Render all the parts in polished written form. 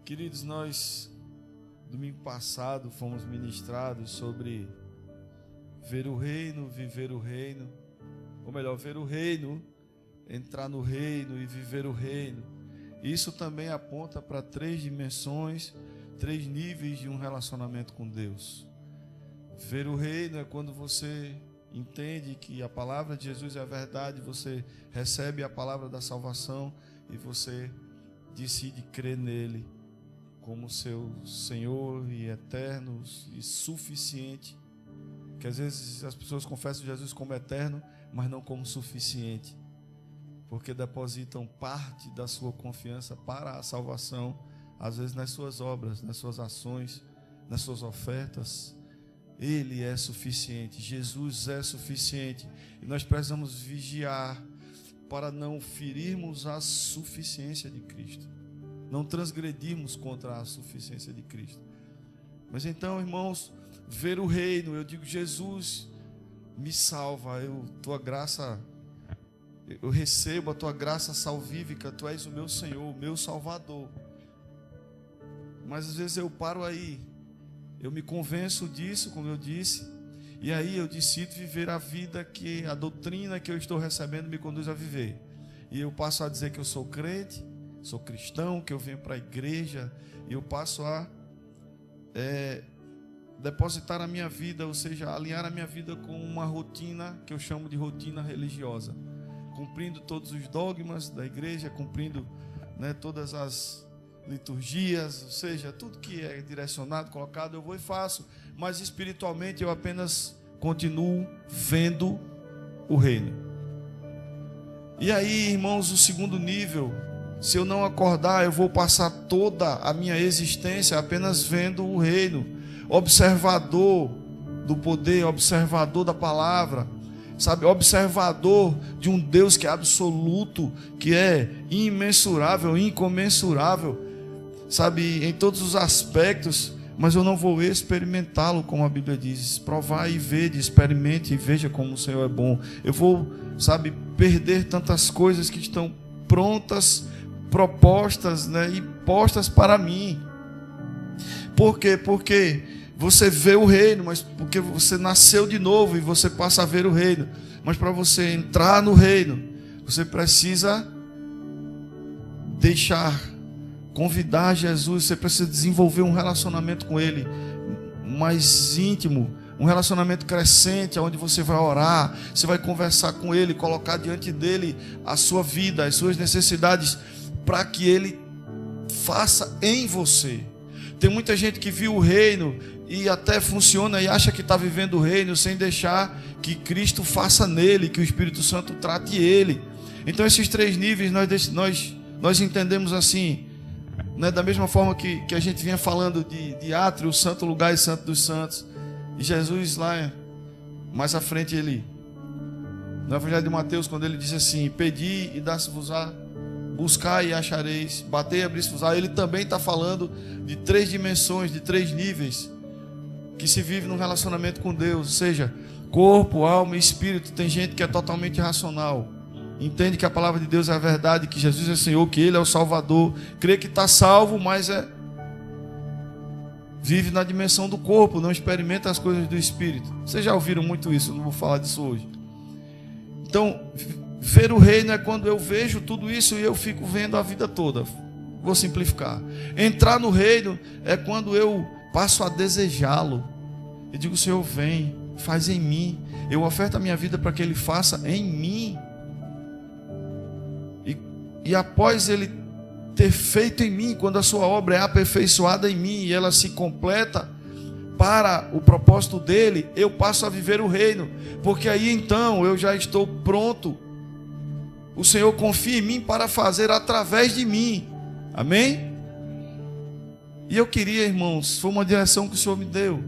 Queridos, nós, domingo passado, fomos ministrados sobre ver o reino, viver o reino, ou melhor, ver o reino, entrar no reino e viver o reino. Isso também aponta para 3 dimensões, 3 níveis de um relacionamento com Deus. Ver o reino é quando você entende que a palavra de Jesus é a verdade, você recebe a palavra da salvação e você decide crer nele como seu Senhor e eterno e suficiente. Que às vezes as pessoas confessam Jesus como eterno, mas não como suficiente, porque depositam parte da sua confiança para a salvação, às vezes nas suas obras, nas suas ações, nas suas ofertas. Ele é suficiente, Jesus é suficiente, e nós precisamos vigiar para não ferirmos a suficiência de Cristo, não transgredirmos contra a suficiência de Cristo. Mas então, irmãos, ver o reino, eu digo: Jesus, me salva, tua graça, eu recebo a tua graça salvífica, tu és o meu Senhor, o meu Salvador. Mas às vezes eu paro aí, eu me convenço disso, como eu disse, e aí eu decido viver a vida que a doutrina que eu estou recebendo me conduz a viver. E eu passo a dizer que eu sou crente, sou cristão, que eu venho para a igreja, e eu passo a depositar a minha vida, ou seja, alinhar a minha vida com uma rotina que eu chamo de rotina religiosa, cumprindo todos os dogmas da igreja, cumprindo, todas as liturgias, ou seja, tudo que é direcionado, colocado, eu vou e faço, mas espiritualmente eu apenas continuo vendo o reino. E aí, irmãos, o segundo nível, se eu não acordar, eu vou passar toda a minha existência apenas vendo o reino, observador do poder, observador da palavra, sabe, observador de um Deus que é absoluto, que é imensurável, incomensurável, sabe, em todos os aspectos, mas eu não vou experimentá-lo, como a Bíblia diz: provar e vede, experimente e veja como o Senhor é bom. Eu vou, sabe, perder tantas coisas que estão prontas, propostas, e postas para mim. Por quê? Porque você vê o reino, mas porque você nasceu de novo e você passa a ver o reino. Mas para você entrar no reino, você precisa convidar Jesus, você precisa desenvolver um relacionamento com Ele mais íntimo, um relacionamento crescente, onde você vai orar, você vai conversar com Ele, colocar diante dEle a sua vida, as suas necessidades, para que Ele faça em você. Tem muita gente que viu o reino e até funciona e acha que está vivendo o reino sem deixar que Cristo faça nele, que o Espírito Santo trate ele. Então esses 3 níveis nós entendemos assim, da mesma forma que a gente vinha falando de átrio, santo lugar e santo dos santos. E Jesus lá mais à frente, ele, no Evangelho de Mateus, quando ele disse assim: pedi e dá-se-vos-á, buscai e achareis, batei e abri-se-vos-á, ele também está falando de 3 dimensões, de 3 níveis que se vive num relacionamento com Deus, ou seja, corpo, alma e espírito. Tem gente que é totalmente irracional, entende que a palavra de Deus é a verdade, que Jesus é Senhor, que Ele é o Salvador, crê que está salvo, mas vive na dimensão do corpo, não experimenta as coisas do espírito. Vocês já ouviram muito isso, eu não vou falar disso hoje. Então, ver o reino é quando eu vejo tudo isso e eu fico vendo a vida toda. Vou simplificar. Entrar no reino é quando eu passo a desejá-lo. Eu digo: Senhor, vem, faz em mim. Eu oferto a minha vida para que Ele faça em mim. E após Ele ter feito em mim, quando a sua obra é aperfeiçoada em mim e ela se completa para o propósito dEle, eu passo a viver o reino. Porque aí então eu já estou pronto. O Senhor confia em mim para fazer através de mim. Amém? E eu queria, irmãos, foi uma direção que o Senhor me deu,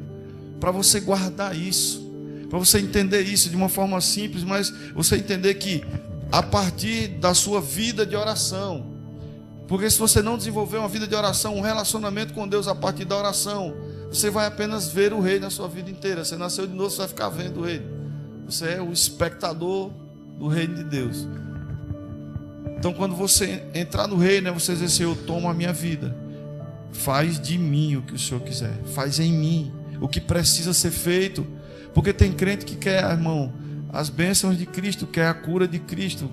para você guardar isso, para você entender isso de uma forma simples, mas você entender que a partir da sua vida de oração, porque se você não desenvolver uma vida de oração, um relacionamento com Deus a partir da oração, você vai apenas ver o reino na sua vida inteira. Você nasceu de novo, você vai ficar vendo o reino. Você é o espectador do reino de Deus. Então, quando você entrar no reino, você dizer: Senhor, toma a minha vida, faz de mim o que o Senhor quiser, faz em mim o que precisa ser feito, porque tem crente que quer, irmão, as bênçãos de Cristo, quer a cura de Cristo,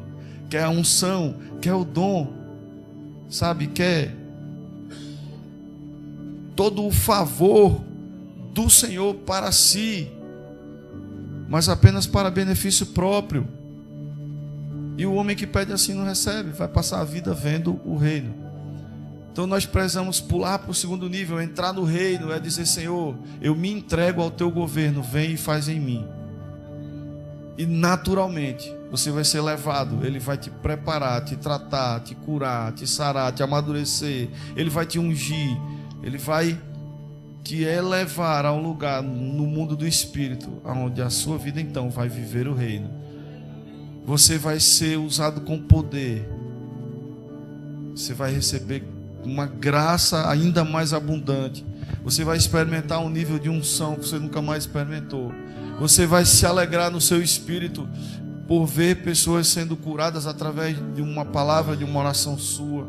quer a unção, quer o dom, sabe, quer todo o favor do Senhor para si, mas apenas para benefício próprio. E o homem que pede assim não recebe, vai passar a vida vendo o reino. Então nós precisamos pular para o segundo nível, entrar no reino, é dizer: Senhor, eu me entrego ao teu governo, vem e faz em mim. E naturalmente você vai ser levado, Ele vai te preparar, te tratar, te curar, te sarar, te amadurecer, Ele vai te ungir, Ele vai te elevar a um lugar no mundo do Espírito, onde a sua vida então vai viver o reino. Você vai ser usado com poder, você vai receber uma graça ainda mais abundante, você vai experimentar um nível de unção que você nunca mais experimentou. Você vai se alegrar no seu espírito por ver pessoas sendo curadas através de uma palavra, de uma oração sua.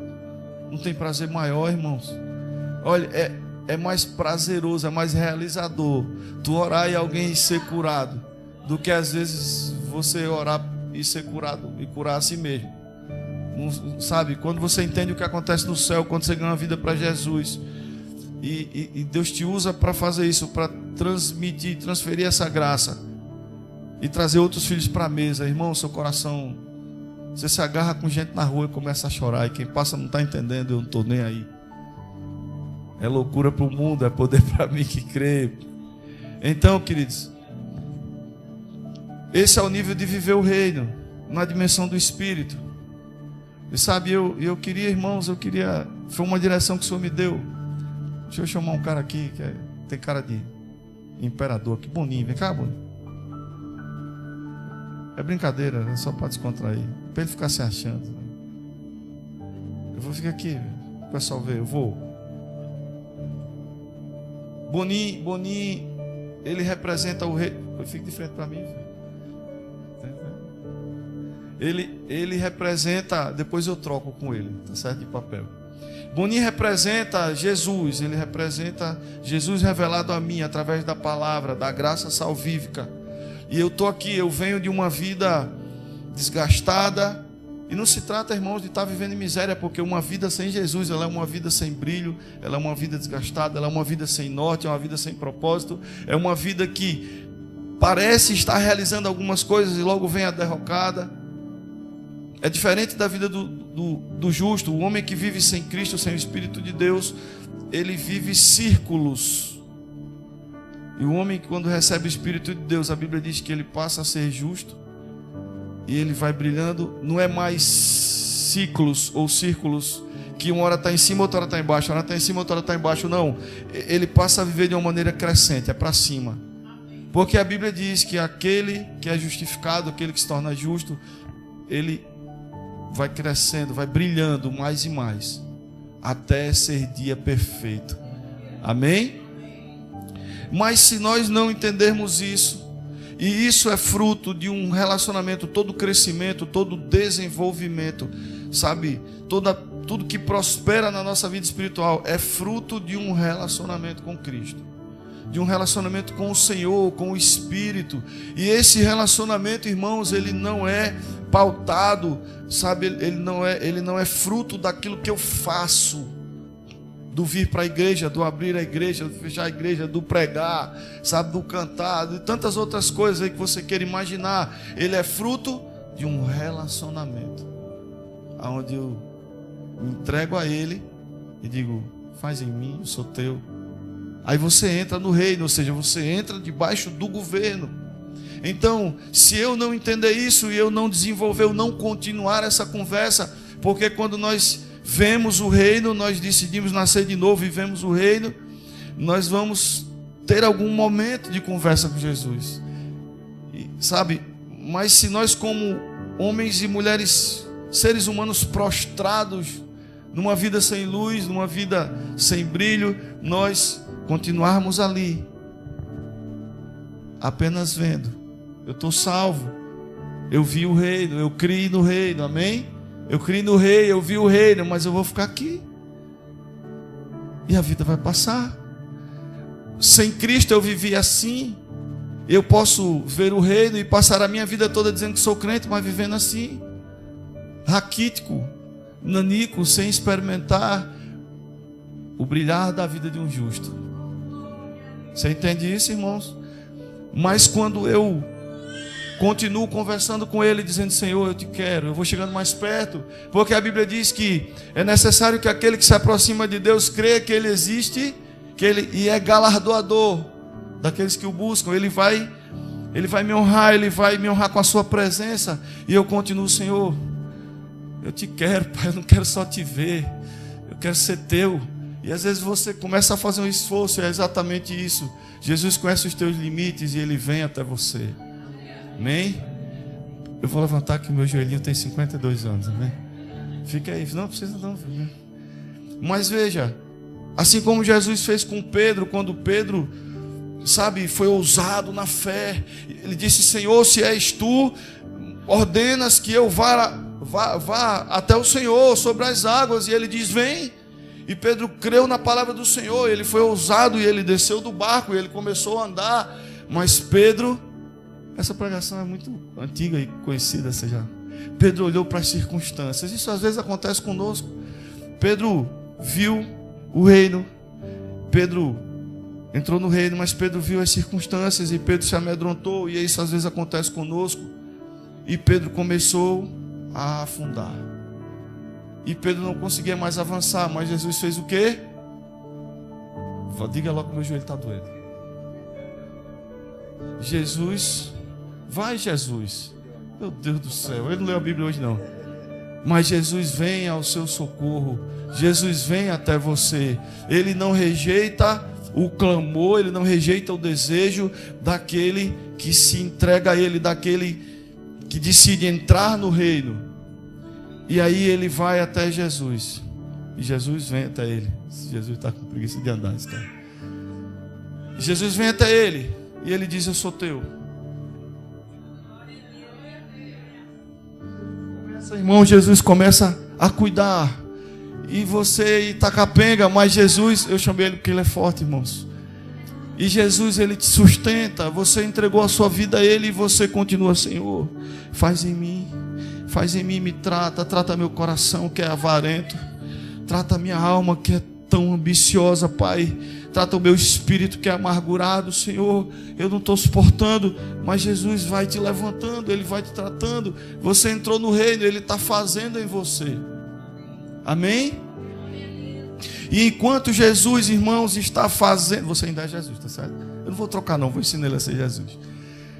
Não tem prazer maior, irmãos? Olha, é mais prazeroso, é mais realizador tu orar e alguém ser curado do que às vezes você orar e ser curado e curar a si mesmo. Sabe, quando você entende o que acontece no céu, quando você ganha uma vida para Jesus, e Deus te usa para fazer isso, para transmitir, transferir essa graça e trazer outros filhos para a mesa, irmão, seu coração, você se agarra com gente na rua e começa a chorar, e quem passa não está entendendo, eu não estou nem aí. É loucura para o mundo, é poder para mim que crê. Então, queridos, esse é o nível de viver o reino, na dimensão do Espírito. E sabe, eu queria, irmãos, foi uma direção que o Senhor me deu. Deixa eu chamar um cara aqui, tem cara de imperador, que Boninho, vem cá, Boninho. É brincadeira, é só para descontrair, para ele ficar se achando. Eu vou ficar aqui, o pessoal vê, eu vou. Boninho, ele representa o rei. Fica de frente para mim, filho. Ele representa, depois eu troco com ele, tá certo, de papel. Boninho representa Jesus, ele representa Jesus revelado a mim através da palavra, da graça salvífica. E eu estou aqui, eu venho de uma vida desgastada, e não se trata, irmãos, de estar vivendo em miséria, porque uma vida sem Jesus, ela é uma vida sem brilho, ela é uma vida desgastada, ela é uma vida sem norte, é uma vida sem propósito, é uma vida que parece estar realizando algumas coisas e logo vem a derrocada. É diferente da vida do justo. O homem que vive sem Cristo, sem o Espírito de Deus, ele vive círculos. E o homem que, quando recebe o Espírito de Deus, a Bíblia diz que ele passa a ser justo, e ele vai brilhando. Não é mais ciclos ou círculos, que uma hora está em cima, outra hora está embaixo, uma hora está em cima, outra hora está embaixo. Não, ele passa a viver de uma maneira crescente, é para cima. Porque a Bíblia diz que aquele que é justificado, aquele que se torna justo, ele vai crescendo, vai brilhando mais e mais, até ser dia perfeito. Amém? Mas se nós não entendermos isso, e isso é fruto de um relacionamento, todo crescimento, todo desenvolvimento, sabe, tudo que prospera na nossa vida espiritual é fruto de um relacionamento com Cristo, de um relacionamento com o Senhor, com o Espírito. E esse relacionamento, irmãos, ele não é pautado, sabe, ele não é fruto daquilo que eu faço, do vir para a igreja, do abrir a igreja, do fechar a igreja, do pregar, sabe, do cantar, de tantas outras coisas aí que você queira imaginar. Ele é fruto de um relacionamento, onde eu me entrego a Ele e digo: faz em mim, eu sou teu. Aí você entra no reino, ou seja, você entra debaixo do governo. Então, se eu não entender isso e eu não desenvolver, eu não continuar essa conversa, porque quando nós vemos o reino, nós decidimos nascer de novo e vemos o reino, nós vamos ter algum momento de conversa com Jesus, sabe? Mas se nós, como homens e mulheres, seres humanos prostrados, numa vida sem luz, numa vida sem brilho, nós continuarmos ali, apenas vendo: eu estou salvo, eu vi o reino, eu criei no reino, amém? Eu criei no rei, eu vi o reino, mas eu vou ficar aqui. e a vida vai passar. Sem Cristo eu vivi assim. Eu posso ver o reino e passar a minha vida toda dizendo que sou crente, mas vivendo assim, raquítico, nanico, sem experimentar o brilhar da vida de um justo. Você entende isso, irmãos? Mas quando eu continuo conversando com Ele, dizendo: Senhor, eu te quero, eu vou chegando mais perto, porque a Bíblia diz que é necessário que aquele que se aproxima de Deus creia que Ele existe, e é galardoador daqueles que o buscam. Ele vai me honrar com a sua presença. E eu continuo: Senhor, eu te quero, Pai, eu não quero só te ver, eu quero ser teu. E às vezes você começa a fazer um esforço, é exatamente isso. Jesus conhece os teus limites e Ele vem até você. Amém? Eu vou levantar que meu joelhinho tem 52 anos, amém? Fica aí, não precisa não. Né? Mas veja, assim como Jesus fez com Pedro, quando Pedro, foi ousado na fé. Ele disse: Senhor, se és tu, ordenas que eu vá até o Senhor sobre as águas. E ele diz: vem. E Pedro creu na palavra do Senhor. Ele foi ousado e ele desceu do barco e ele começou a andar. Mas Pedro, essa pregação é muito antiga e conhecida, Pedro olhou para as circunstâncias. Isso às vezes acontece conosco. Pedro viu o reino, Pedro entrou no reino, mas Pedro viu as circunstâncias e Pedro se amedrontou. E isso às vezes acontece conosco. E Pedro começou a afundar. E Pedro não conseguia mais avançar. Mas Jesus fez o quê? Diga logo que meu joelho está doendo. Jesus, vai Jesus. Meu Deus do céu, ele não leu a Bíblia hoje não. Mas Jesus vem ao seu socorro. Jesus vem até você. Ele não rejeita o clamor, Ele não rejeita o desejo daquele que se entrega a Ele, daquele que decide entrar no reino. E aí ele vai até Jesus. E Jesus vem até ele. Jesus está com preguiça de andar, esse cara. Jesus vem até ele. E ele diz: eu sou teu. Irmão, Jesus começa a cuidar. E você está capenga, mas Jesus, eu chamei ele porque ele é forte, irmãos. E Jesus, ele te sustenta. Você entregou a sua vida a ele e você continua: Senhor, faz em mim, me trata meu coração que é avarento, trata minha alma que é tão ambiciosa, Pai, trata o meu espírito que é amargurado, Senhor, eu não estou suportando. Mas Jesus vai te levantando, Ele vai te tratando. Você entrou no reino, Ele está fazendo em você. Amém? E enquanto Jesus, irmãos, está fazendo, você ainda é Jesus, tá certo? Eu não vou trocar não, vou ensinar ele a ser Jesus.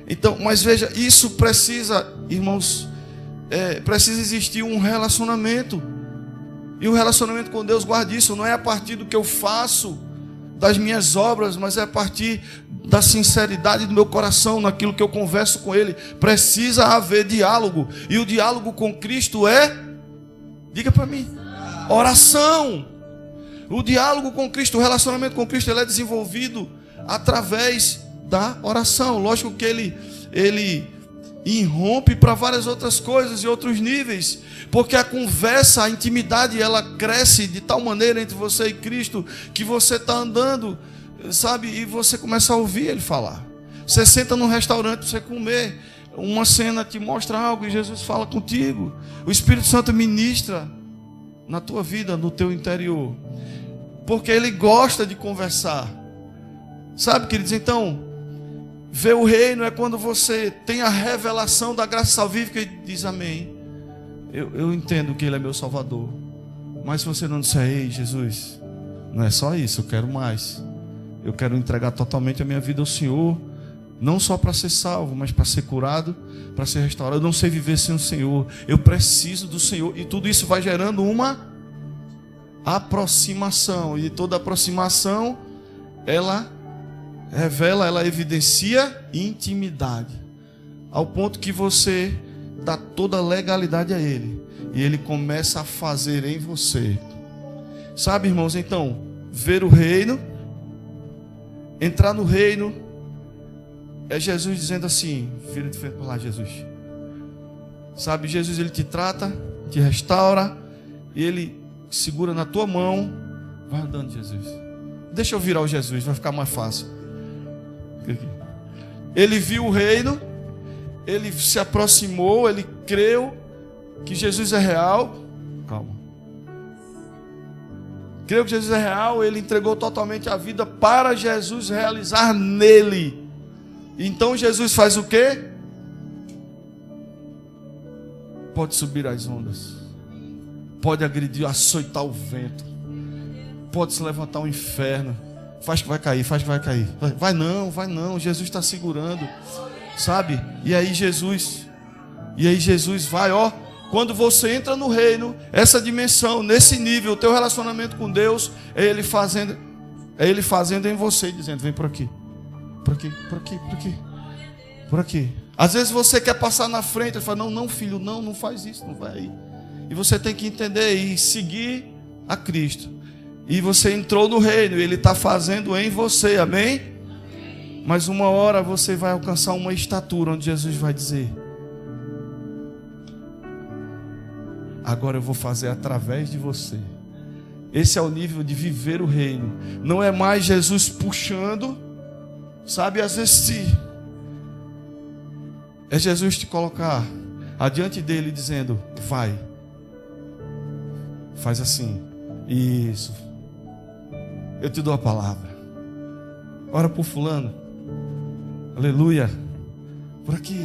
Então, mas veja, isso precisa, irmãos, precisa existir um relacionamento. E o relacionamento com Deus, guarde isso, não é a partir do que eu faço, das minhas obras, mas é a partir da sinceridade do meu coração, naquilo que eu converso com Ele. Precisa haver diálogo. E o diálogo com Cristo é, diga para mim, oração. O diálogo com Cristo, o relacionamento com Cristo, ele é desenvolvido através da oração. Lógico que ele irrompe para várias outras coisas e outros níveis, porque a conversa, a intimidade, ela cresce de tal maneira entre você e Cristo, que você está andando, e você começa a ouvir Ele falar. Você senta num restaurante para você comer, uma cena te mostra algo e Jesus fala contigo. O Espírito Santo ministra na tua vida, no teu interior, porque Ele gosta de conversar. Sabe, queridos? Então, ver o reino é quando você tem a revelação da graça salvífica e diz: amém, eu entendo que Ele é meu Salvador. Mas se você não disser: ei, Jesus, não é só isso, eu quero mais. Eu quero entregar totalmente a minha vida ao Senhor, não só para ser salvo, mas para ser curado, para ser restaurado. Eu não sei viver sem o Senhor, eu preciso do Senhor. E tudo isso vai gerando uma aproximação. E toda aproximação, ela revela, ela evidencia intimidade, ao ponto que você dá toda a legalidade a Ele, e Ele começa a fazer em você. Sabe, irmãos, então, ver o reino, entrar no reino, é Jesus dizendo assim: vira de frente para lá, Jesus. Sabe, Jesus, Ele te trata, te restaura, e Ele segura na tua mão Vai andando, Jesus. Deixa eu virar o Jesus, vai ficar mais fácil. Ele viu o reino, ele se aproximou, ele creu que Jesus é real. Calma. Creu que Jesus é real, ele entregou totalmente a vida para Jesus realizar nele. Então Jesus faz o quê? Pode subir as ondas, pode agredir, açoitar o vento, pode se levantar o inferno. Faz que vai cair, faz que vai cair. Vai não, Jesus está segurando, sabe? E aí Jesus vai, ó. Quando você entra no reino, essa dimensão, nesse nível, o teu relacionamento com Deus, é Ele fazendo em você, dizendo, vem por aqui, por aqui, por aqui, por aqui, por aqui. Às vezes você quer passar na frente, ele fala, não filho, não faz isso, não vai aí. E você tem que entender e seguir a Cristo. E você entrou no reino, Ele está fazendo em você, amém? Mas uma hora você vai alcançar uma estatura onde Jesus vai dizer, agora eu vou fazer através de você. Esse é o nível de viver o reino. Não é mais Jesus puxando, sabe, às vezes é Jesus te colocar adiante dele dizendo, vai, faz assim, isso, eu te dou a palavra, ora por fulano, aleluia, por aqui.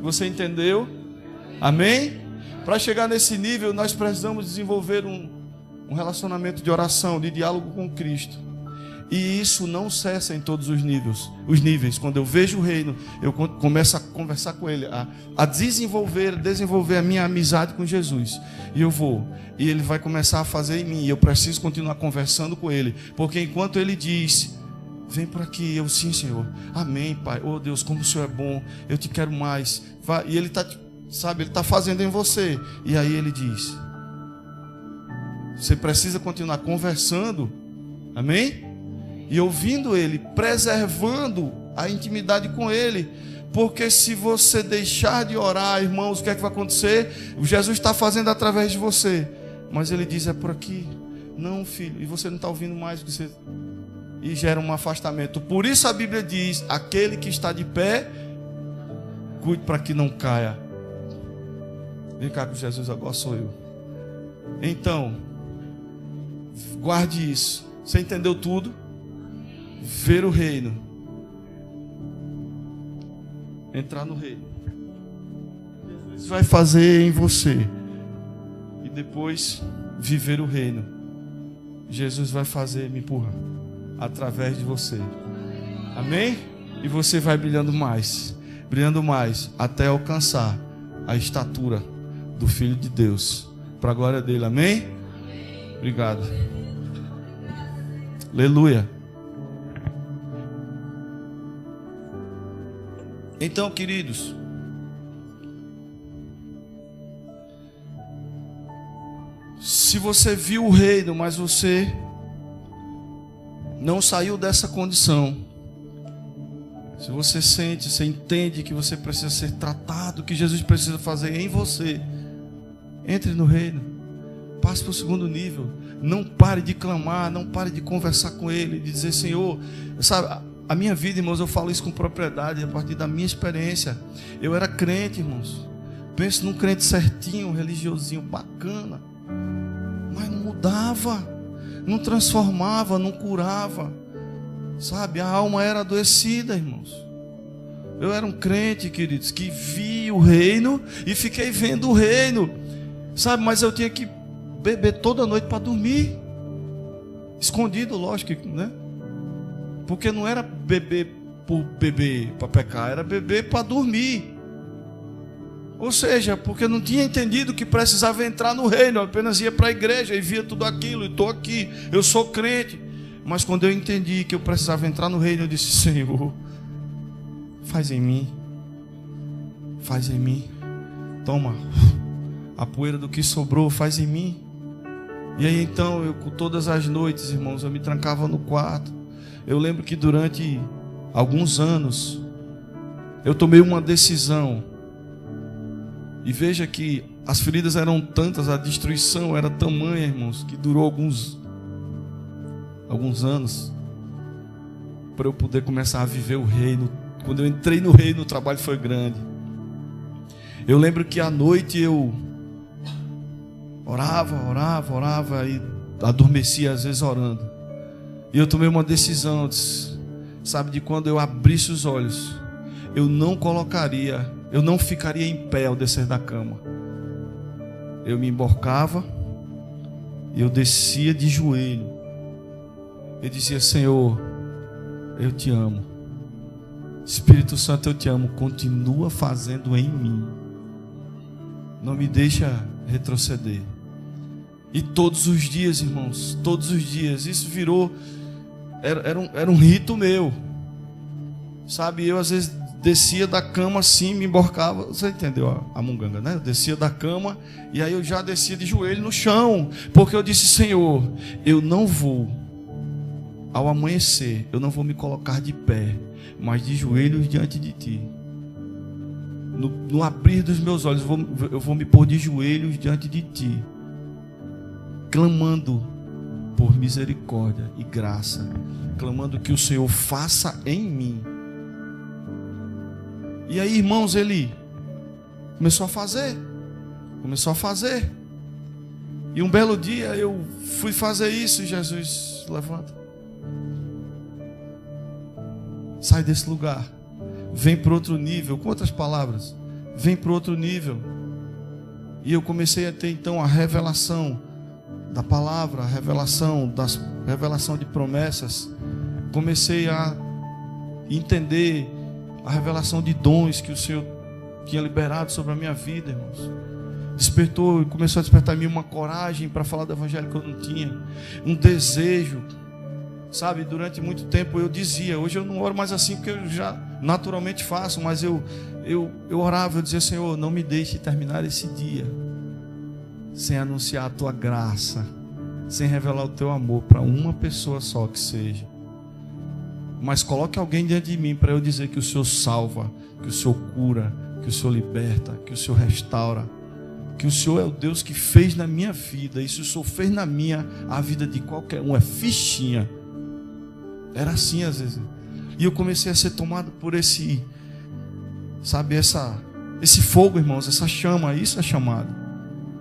Você entendeu? Amém? Para chegar nesse nível nós precisamos desenvolver um relacionamento de oração, de diálogo com Cristo. E isso não cessa em todos os níveis. Quando eu vejo o reino, eu começo a conversar com Ele, a desenvolver a minha amizade com Jesus. E eu vou, e Ele vai começar a fazer em mim. E eu preciso continuar conversando com Ele, porque enquanto Ele diz, vem por aqui, eu sim, Senhor, amém, Pai, oh Deus, como o Senhor é bom, eu te quero mais. E Ele está, sabe, Ele está fazendo em você. E aí Ele diz, você precisa continuar conversando, amém? E ouvindo Ele, preservando a intimidade com Ele, porque se você deixar de orar, irmãos, o que é que vai acontecer? Jesus está fazendo através de você, mas Ele diz, é por aqui, não filho, e você não está ouvindo mais o que você... E gera um afastamento. Por isso a Bíblia diz, aquele que está de pé, cuide para que não caia. Vem cá com Jesus, agora sou eu. Então, guarde isso. Você entendeu tudo? Ver o reino, entrar no reino, Jesus vai fazer em você, e depois viver o reino, Jesus vai fazer, me empurrar, através de você, amém? E você vai brilhando mais, até alcançar a estatura do Filho de Deus, para a glória dele, amém? Obrigado, aleluia. Então, queridos, se você viu o reino, mas você não saiu dessa condição, se você sente, você entende que você precisa ser tratado, que Jesus precisa fazer em você, entre no reino, passe para o segundo nível, não pare de clamar, não pare de conversar com Ele, de dizer, Senhor, sabe, a minha vida, irmãos, eu falo isso com propriedade, a partir da minha experiência. Eu era crente, irmãos. Penso num crente certinho, religiosinho, bacana. Mas não mudava, não transformava, não curava. Sabe, a alma era adoecida, irmãos. Eu era um crente, queridos, que via o reino e fiquei vendo o reino. Sabe, mas eu tinha que beber toda noite para dormir. Escondido, lógico, né? Porque não era beber por beber para pecar, era beber para dormir. Ou seja, porque não tinha entendido que precisava entrar no reino, eu apenas ia para a igreja e via tudo aquilo, e estou aqui, eu sou crente. Mas quando eu entendi que eu precisava entrar no reino, eu disse, Senhor, faz em mim, toma a poeira do que sobrou, faz em mim. E aí então, eu todas as noites, irmãos, eu me trancava no quarto. Eu lembro que durante alguns anos eu tomei uma decisão. E veja que as feridas eram tantas, a destruição era tamanha, irmãos, que durou alguns alguns anos, para eu poder começar a viver o reino. Quando eu entrei no reino, o trabalho foi grande. Eu lembro que à noite eu orava e adormecia às vezes orando. E eu tomei uma decisão, sabe, de quando eu abrisse os olhos, eu não ficaria em pé ao descer da cama. Eu me emborcava e eu descia de joelho. Eu dizia: Senhor, eu te amo. Espírito Santo, eu te amo. Continua fazendo em mim. Não me deixa retroceder. E todos os dias, irmãos, todos os dias, isso virou, era um rito meu. Sabe, eu às vezes descia da cama assim, me emborcava. Você entendeu a munganga, né? Eu descia da cama e aí eu já descia de joelho no chão. Porque eu disse: Senhor, eu não vou, ao amanhecer, eu não vou me colocar de pé, mas de joelhos diante de Ti. No abrir dos meus olhos, eu vou me pôr de joelhos diante de Ti, clamando por misericórdia e graça, clamando que o Senhor faça em mim. E aí, irmãos, ele começou a fazer. E um belo dia eu fui fazer isso. Jesus, levanta, sai desse lugar, vem para outro nível. Com outras palavras, vem para outro nível. E eu comecei a ter então a revelação da palavra, a revelação de promessas. Comecei a entender a revelação de dons que o Senhor tinha liberado sobre a minha vida, irmãos. Começou a despertar em mim uma coragem para falar do evangelho que eu não tinha, um desejo. Sabe, durante muito tempo eu dizia, hoje eu não oro mais assim porque eu já naturalmente faço, mas eu orava, eu dizia: Senhor, não me deixe terminar esse dia sem anunciar a Tua graça, sem revelar o Teu amor para uma pessoa só que seja. Mas coloque alguém diante de mim para eu dizer que o Senhor salva, que o Senhor cura, que o Senhor liberta, que o Senhor restaura, que o Senhor é o Deus que fez na minha vida. E se o Senhor fez na minha, a vida de qualquer um é fichinha. Era assim às vezes. E eu comecei a ser tomado por esse fogo, irmãos, essa chama. Isso é chamado.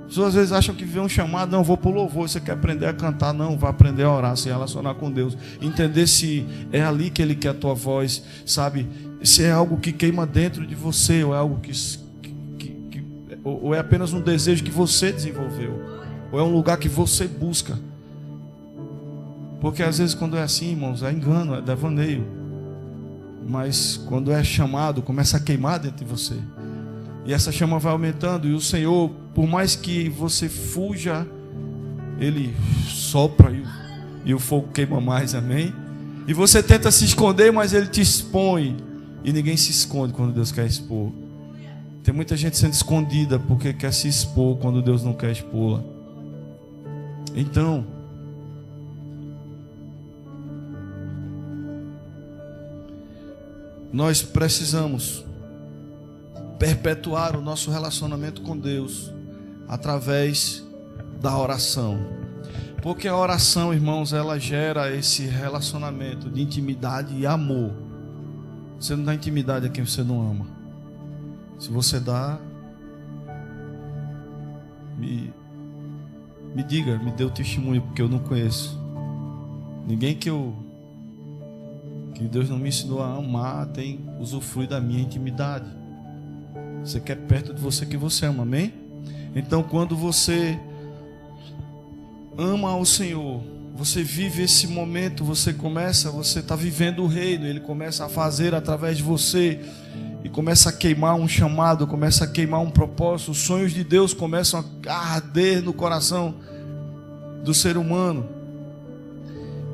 As pessoas às vezes acham que vê um chamado: não, vou para o louvor. Você quer aprender a cantar? Não, vai aprender a orar, se relacionar com Deus, entender se é ali que Ele quer a tua voz, sabe? Se é algo que queima dentro de você, ou é algo ou é apenas um desejo que você desenvolveu, ou é um lugar que você busca. Porque às vezes quando é assim, irmãos, é engano, é devaneio. Mas quando é chamado, começa a queimar dentro de você. E essa chama vai aumentando. E o Senhor, por mais que você fuja, Ele sopra e o fogo queima mais, amém? E você tenta se esconder, mas Ele te expõe. E ninguém se esconde quando Deus quer expor. Tem muita gente sendo escondida porque quer se expor quando Deus não quer expô-la. Então, nós precisamos perpetuar o nosso relacionamento com Deus através da oração. Porque a oração, irmãos, ela gera esse relacionamento de intimidade e amor. Você não dá intimidade a quem você não ama. Se você dá, me diga, me dê o testemunho, porque eu não conheço ninguém que Deus não me ensinou a amar, tem usufrui da minha intimidade. Você quer perto de você que você ama, amém? Então, quando você ama ao Senhor, você vive esse momento, você está vivendo o reino, Ele começa a fazer através de você, e começa a queimar um chamado, começa a queimar um propósito. Os sonhos de Deus começam a arder no coração do ser humano.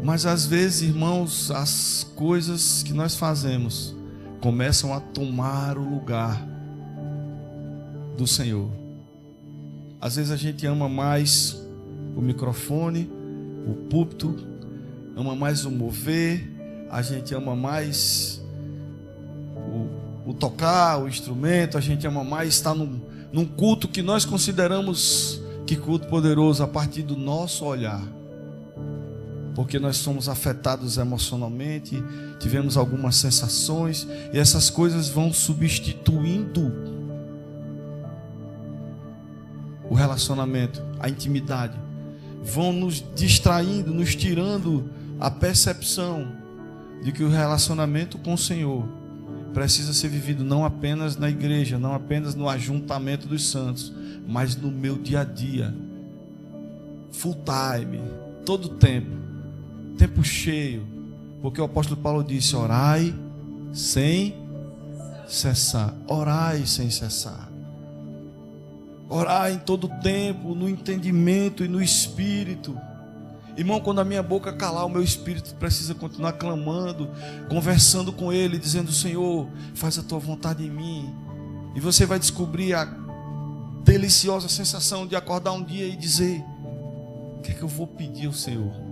Mas às vezes, irmãos, as coisas que nós fazemos começam a tomar o lugar do Senhor. Às vezes a gente ama mais o microfone, o púlpito, ama mais o mover, a gente ama mais o tocar, o instrumento, a gente ama mais estar num culto que nós consideramos que culto poderoso a partir do nosso olhar. porque nós somos afetados emocionalmente, tivemos algumas sensações, e essas coisas vão substituindo o relacionamento, a intimidade, vão nos distraindo, nos tirando a percepção de que o relacionamento com o Senhor precisa ser vivido não apenas na igreja, não apenas no ajuntamento dos santos, mas no meu dia a dia, full time, todo tempo cheio, porque o apóstolo Paulo disse: orai sem cessar, orai sem cessar, orai em todo tempo, no entendimento e no espírito. Irmão, quando a minha boca calar, o meu espírito precisa continuar clamando, conversando com Ele, dizendo: Senhor, faz a tua vontade em mim. E você vai descobrir a deliciosa sensação de acordar um dia e dizer: o que é que eu vou pedir ao Senhor?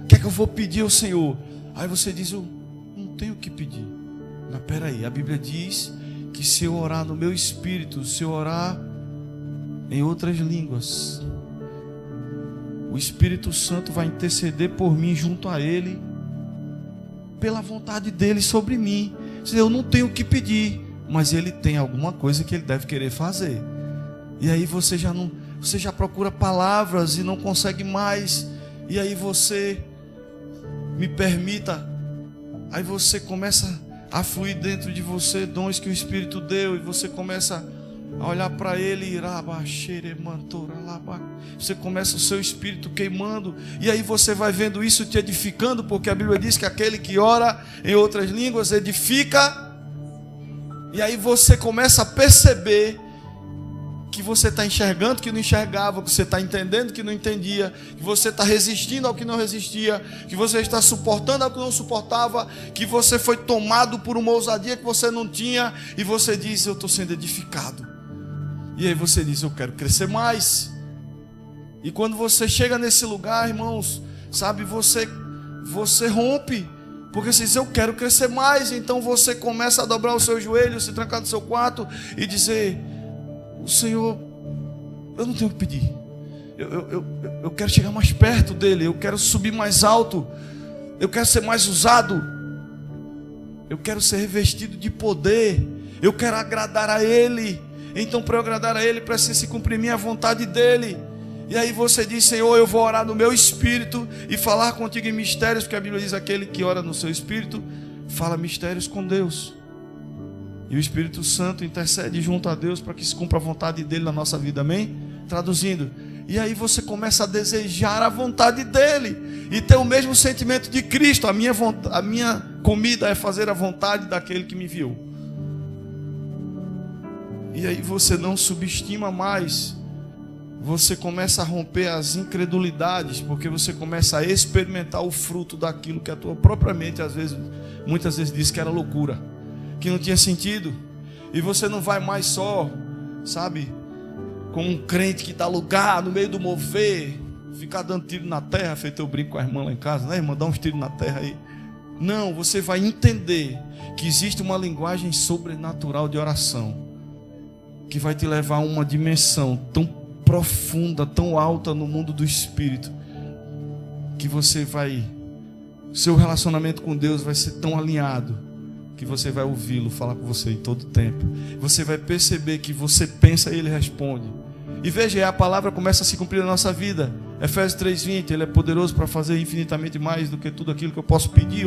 O que é que eu vou pedir ao Senhor? Aí você diz: eu não tenho o que pedir. Mas peraí, a Bíblia diz que se eu orar no meu espírito, se eu orar em outras línguas, o Espírito Santo vai interceder por mim junto a Ele, pela vontade dEle sobre mim. Eu não tenho o que pedir, mas Ele tem alguma coisa que Ele deve querer fazer. E aí você já procura palavras e não consegue mais. E aí você, me permita, aí você começa a fluir dentro de você dons que o Espírito deu, e você começa a olhar para Ele, você começa o seu espírito queimando, e aí você vai vendo isso te edificando, porque a Bíblia diz que aquele que ora em outras línguas edifica. E aí você começa a perceber que você está enxergando que não enxergava, que você está entendendo que não entendia, que você está resistindo ao que não resistia, que você está suportando ao que não suportava, que você foi tomado por uma ousadia que você não tinha, e você diz: eu estou sendo edificado. E aí você diz: eu quero crescer mais. E quando você chega nesse lugar, irmãos, sabe, você rompe, porque você diz: eu quero crescer mais. Então você começa a dobrar os seus joelhos, se trancar no seu quarto e dizer: o Senhor, eu não tenho o que pedir, eu quero chegar mais perto dEle, eu quero subir mais alto, eu quero ser mais usado, eu quero ser revestido de poder, eu quero agradar a Ele. Então, para eu agradar a Ele, precisa se cumprir minha vontade dEle. E aí você diz: Senhor, eu vou orar no meu espírito e falar contigo em mistérios, porque a Bíblia diz: aquele que ora no seu espírito fala mistérios com Deus. E o Espírito Santo intercede junto a Deus para que se cumpra a vontade dEle na nossa vida, amém? Traduzindo, e aí você começa a desejar a vontade dEle e ter o mesmo sentimento de Cristo. A minha comida é fazer a vontade daquele que me enviou. E aí você não subestima mais, você começa a romper as incredulidades, porque você começa a experimentar o fruto daquilo que a tua própria mente muitas vezes disse que era loucura, que não tinha sentido. E você não vai mais só, sabe, como um crente que está alugado no meio do mover, ficar dando tiro na terra, feito eu brinco com a irmã lá em casa, né, irmã, dá uns tiros na terra aí. Não, você vai entender que existe uma linguagem sobrenatural de oração, que vai te levar a uma dimensão tão profunda, tão alta no mundo do Espírito, que seu relacionamento com Deus vai ser tão alinhado, que você vai ouvi-lo falar com você em todo tempo. Você vai perceber que você pensa e Ele responde. E veja, a palavra começa a se cumprir na nossa vida. Efésios 3:20, Ele é poderoso para fazer infinitamente mais do que tudo aquilo que eu posso pedir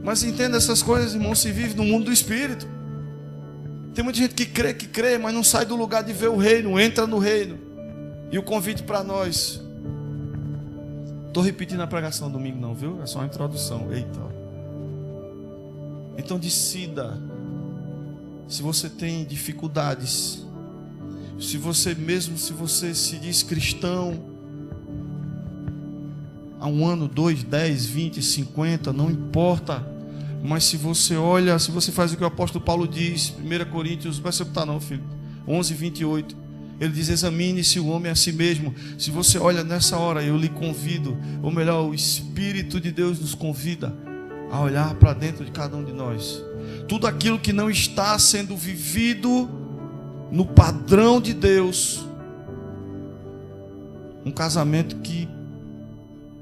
Mas entenda, essas coisas, irmão, se vive no mundo do Espírito. Tem muita gente que crê, mas não sai do lugar de ver o reino, entra no reino. E o convite para nós, estou repetindo a pregação domingo não, viu? É só uma introdução. Eita. Então decida. Se você tem dificuldades, se você se diz cristão há 1 ano, 2, 10, 20, 50, não importa. Mas se você olha, se você faz o que o apóstolo Paulo diz, 1 Coríntios, não vai acertar não, filho, 11:28, ele diz: examine-se o homem a si mesmo. Se você olha nessa hora, eu lhe convido, ou melhor, o Espírito de Deus nos convida a olhar para dentro de cada um de nós. Tudo aquilo que não está sendo vivido no padrão de Deus, um casamento que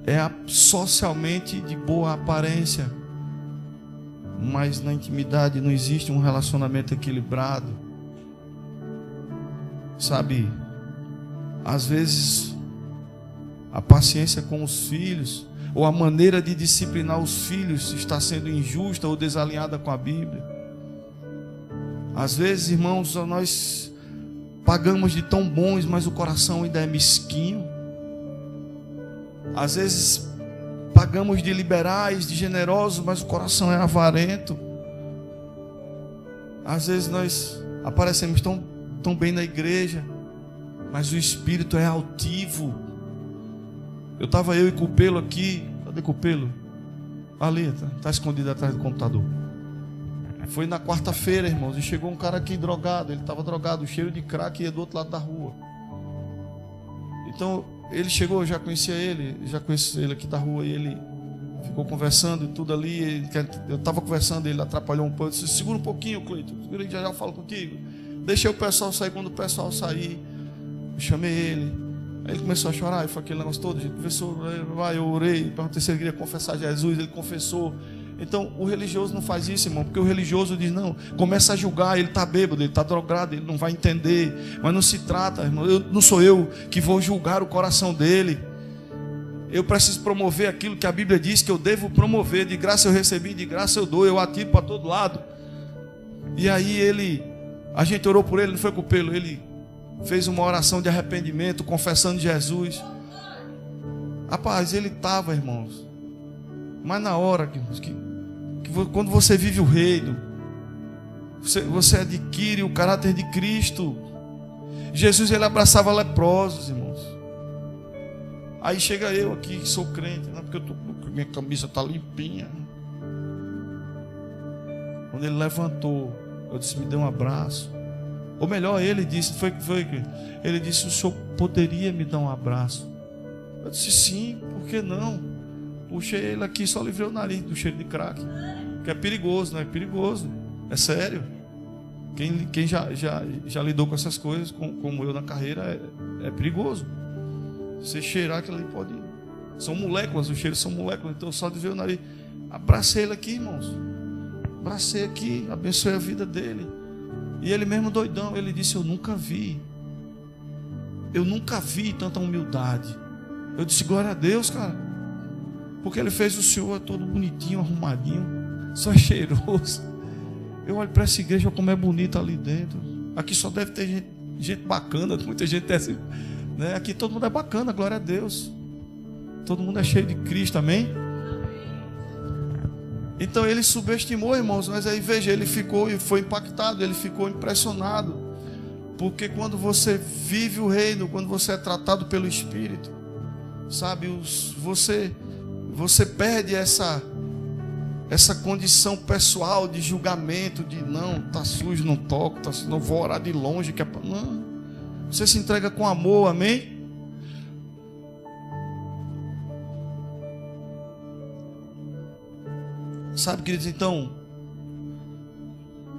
é socialmente de boa aparência, mas na intimidade não existe um relacionamento equilibrado. Sabe, às vezes a paciência com os filhos, ou a maneira de disciplinar os filhos está sendo injusta ou desalinhada com a Bíblia. Às vezes, irmãos, nós pagamos de tão bons, mas o coração ainda é mesquinho. Às vezes pagamos de liberais, de generosos, mas o coração é avarento. Às vezes nós aparecemos tão bem na igreja, mas o espírito é altivo. Eu e Cupelo aqui. Cadê Cupelo? Ali, está escondido atrás do computador. Foi na quarta-feira, irmãos, e chegou um cara aqui drogado. Ele estava drogado, o cheiro de crack ia do outro lado da rua. Então ele chegou, eu já conheço ele aqui da rua, e ele ficou conversando e tudo ali. Eu estava conversando, ele atrapalhou um pouco. Eu disse: segura um pouquinho, Cleiton, segura aí, já eu falo contigo. Deixei o pessoal sair. Quando o pessoal sair, eu chamei ele. Aí ele começou a chorar, e foi aquele negócio todo. A gente conversou, eu orei, perguntei se ele queria confessar Jesus, ele confessou. Então o religioso não faz isso, irmão, porque o religioso diz: não, começa a julgar, ele está bêbado, ele está drogado, ele não vai entender. Mas não se trata, irmão, não sou eu que vou julgar o coração dele. Eu preciso promover aquilo que a Bíblia diz que eu devo promover. De graça eu recebi, de graça eu dou, eu atiro para todo lado. E aí a gente orou por ele, não foi com o Pelo, ele fez uma oração de arrependimento, confessando Jesus. Rapaz, ele estava, irmãos, mas na hora que quando você vive o reino, você adquire o caráter de Cristo. Jesus, ele abraçava leprosos, irmãos. Aí chega eu aqui, que sou crente, não, porque minha camisa está limpinha. Quando ele levantou, eu disse: me dê um abraço. Ou melhor, ele disse, ele disse: o senhor poderia me dar um abraço? Eu disse: sim, por que não? Puxei ele aqui, só livrei o nariz do cheiro de crack, que é perigoso, não é perigoso, é sério. Quem já lidou com essas coisas, como eu na carreira, é perigoso. Você cheirar aquilo ali pode... São moléculas, os cheiros são moléculas. Então eu só livrei o nariz. Abracei ele aqui, irmãos. Abracei aqui, abençoei a vida dele. E ele mesmo doidão, ele disse: eu nunca vi tanta humildade. Eu disse: glória a Deus, cara, porque ele fez o senhor todo bonitinho, arrumadinho, só cheiroso. Eu olho para essa igreja como é bonita ali dentro. Aqui só deve ter gente bacana, muita gente é assim, né? Aqui todo mundo é bacana, glória a Deus. Todo mundo é cheio de Cristo, amém? Então ele subestimou, irmãos, mas aí veja, ele ficou e foi impactado, ele ficou impressionado, porque quando você vive o reino, quando você é tratado pelo Espírito, sabe, você perde essa condição pessoal de julgamento, de não, tá sujo, não toco, não vou orar de longe, que é pra... Não, você se entrega com amor, amém? Sabe, queridos, então,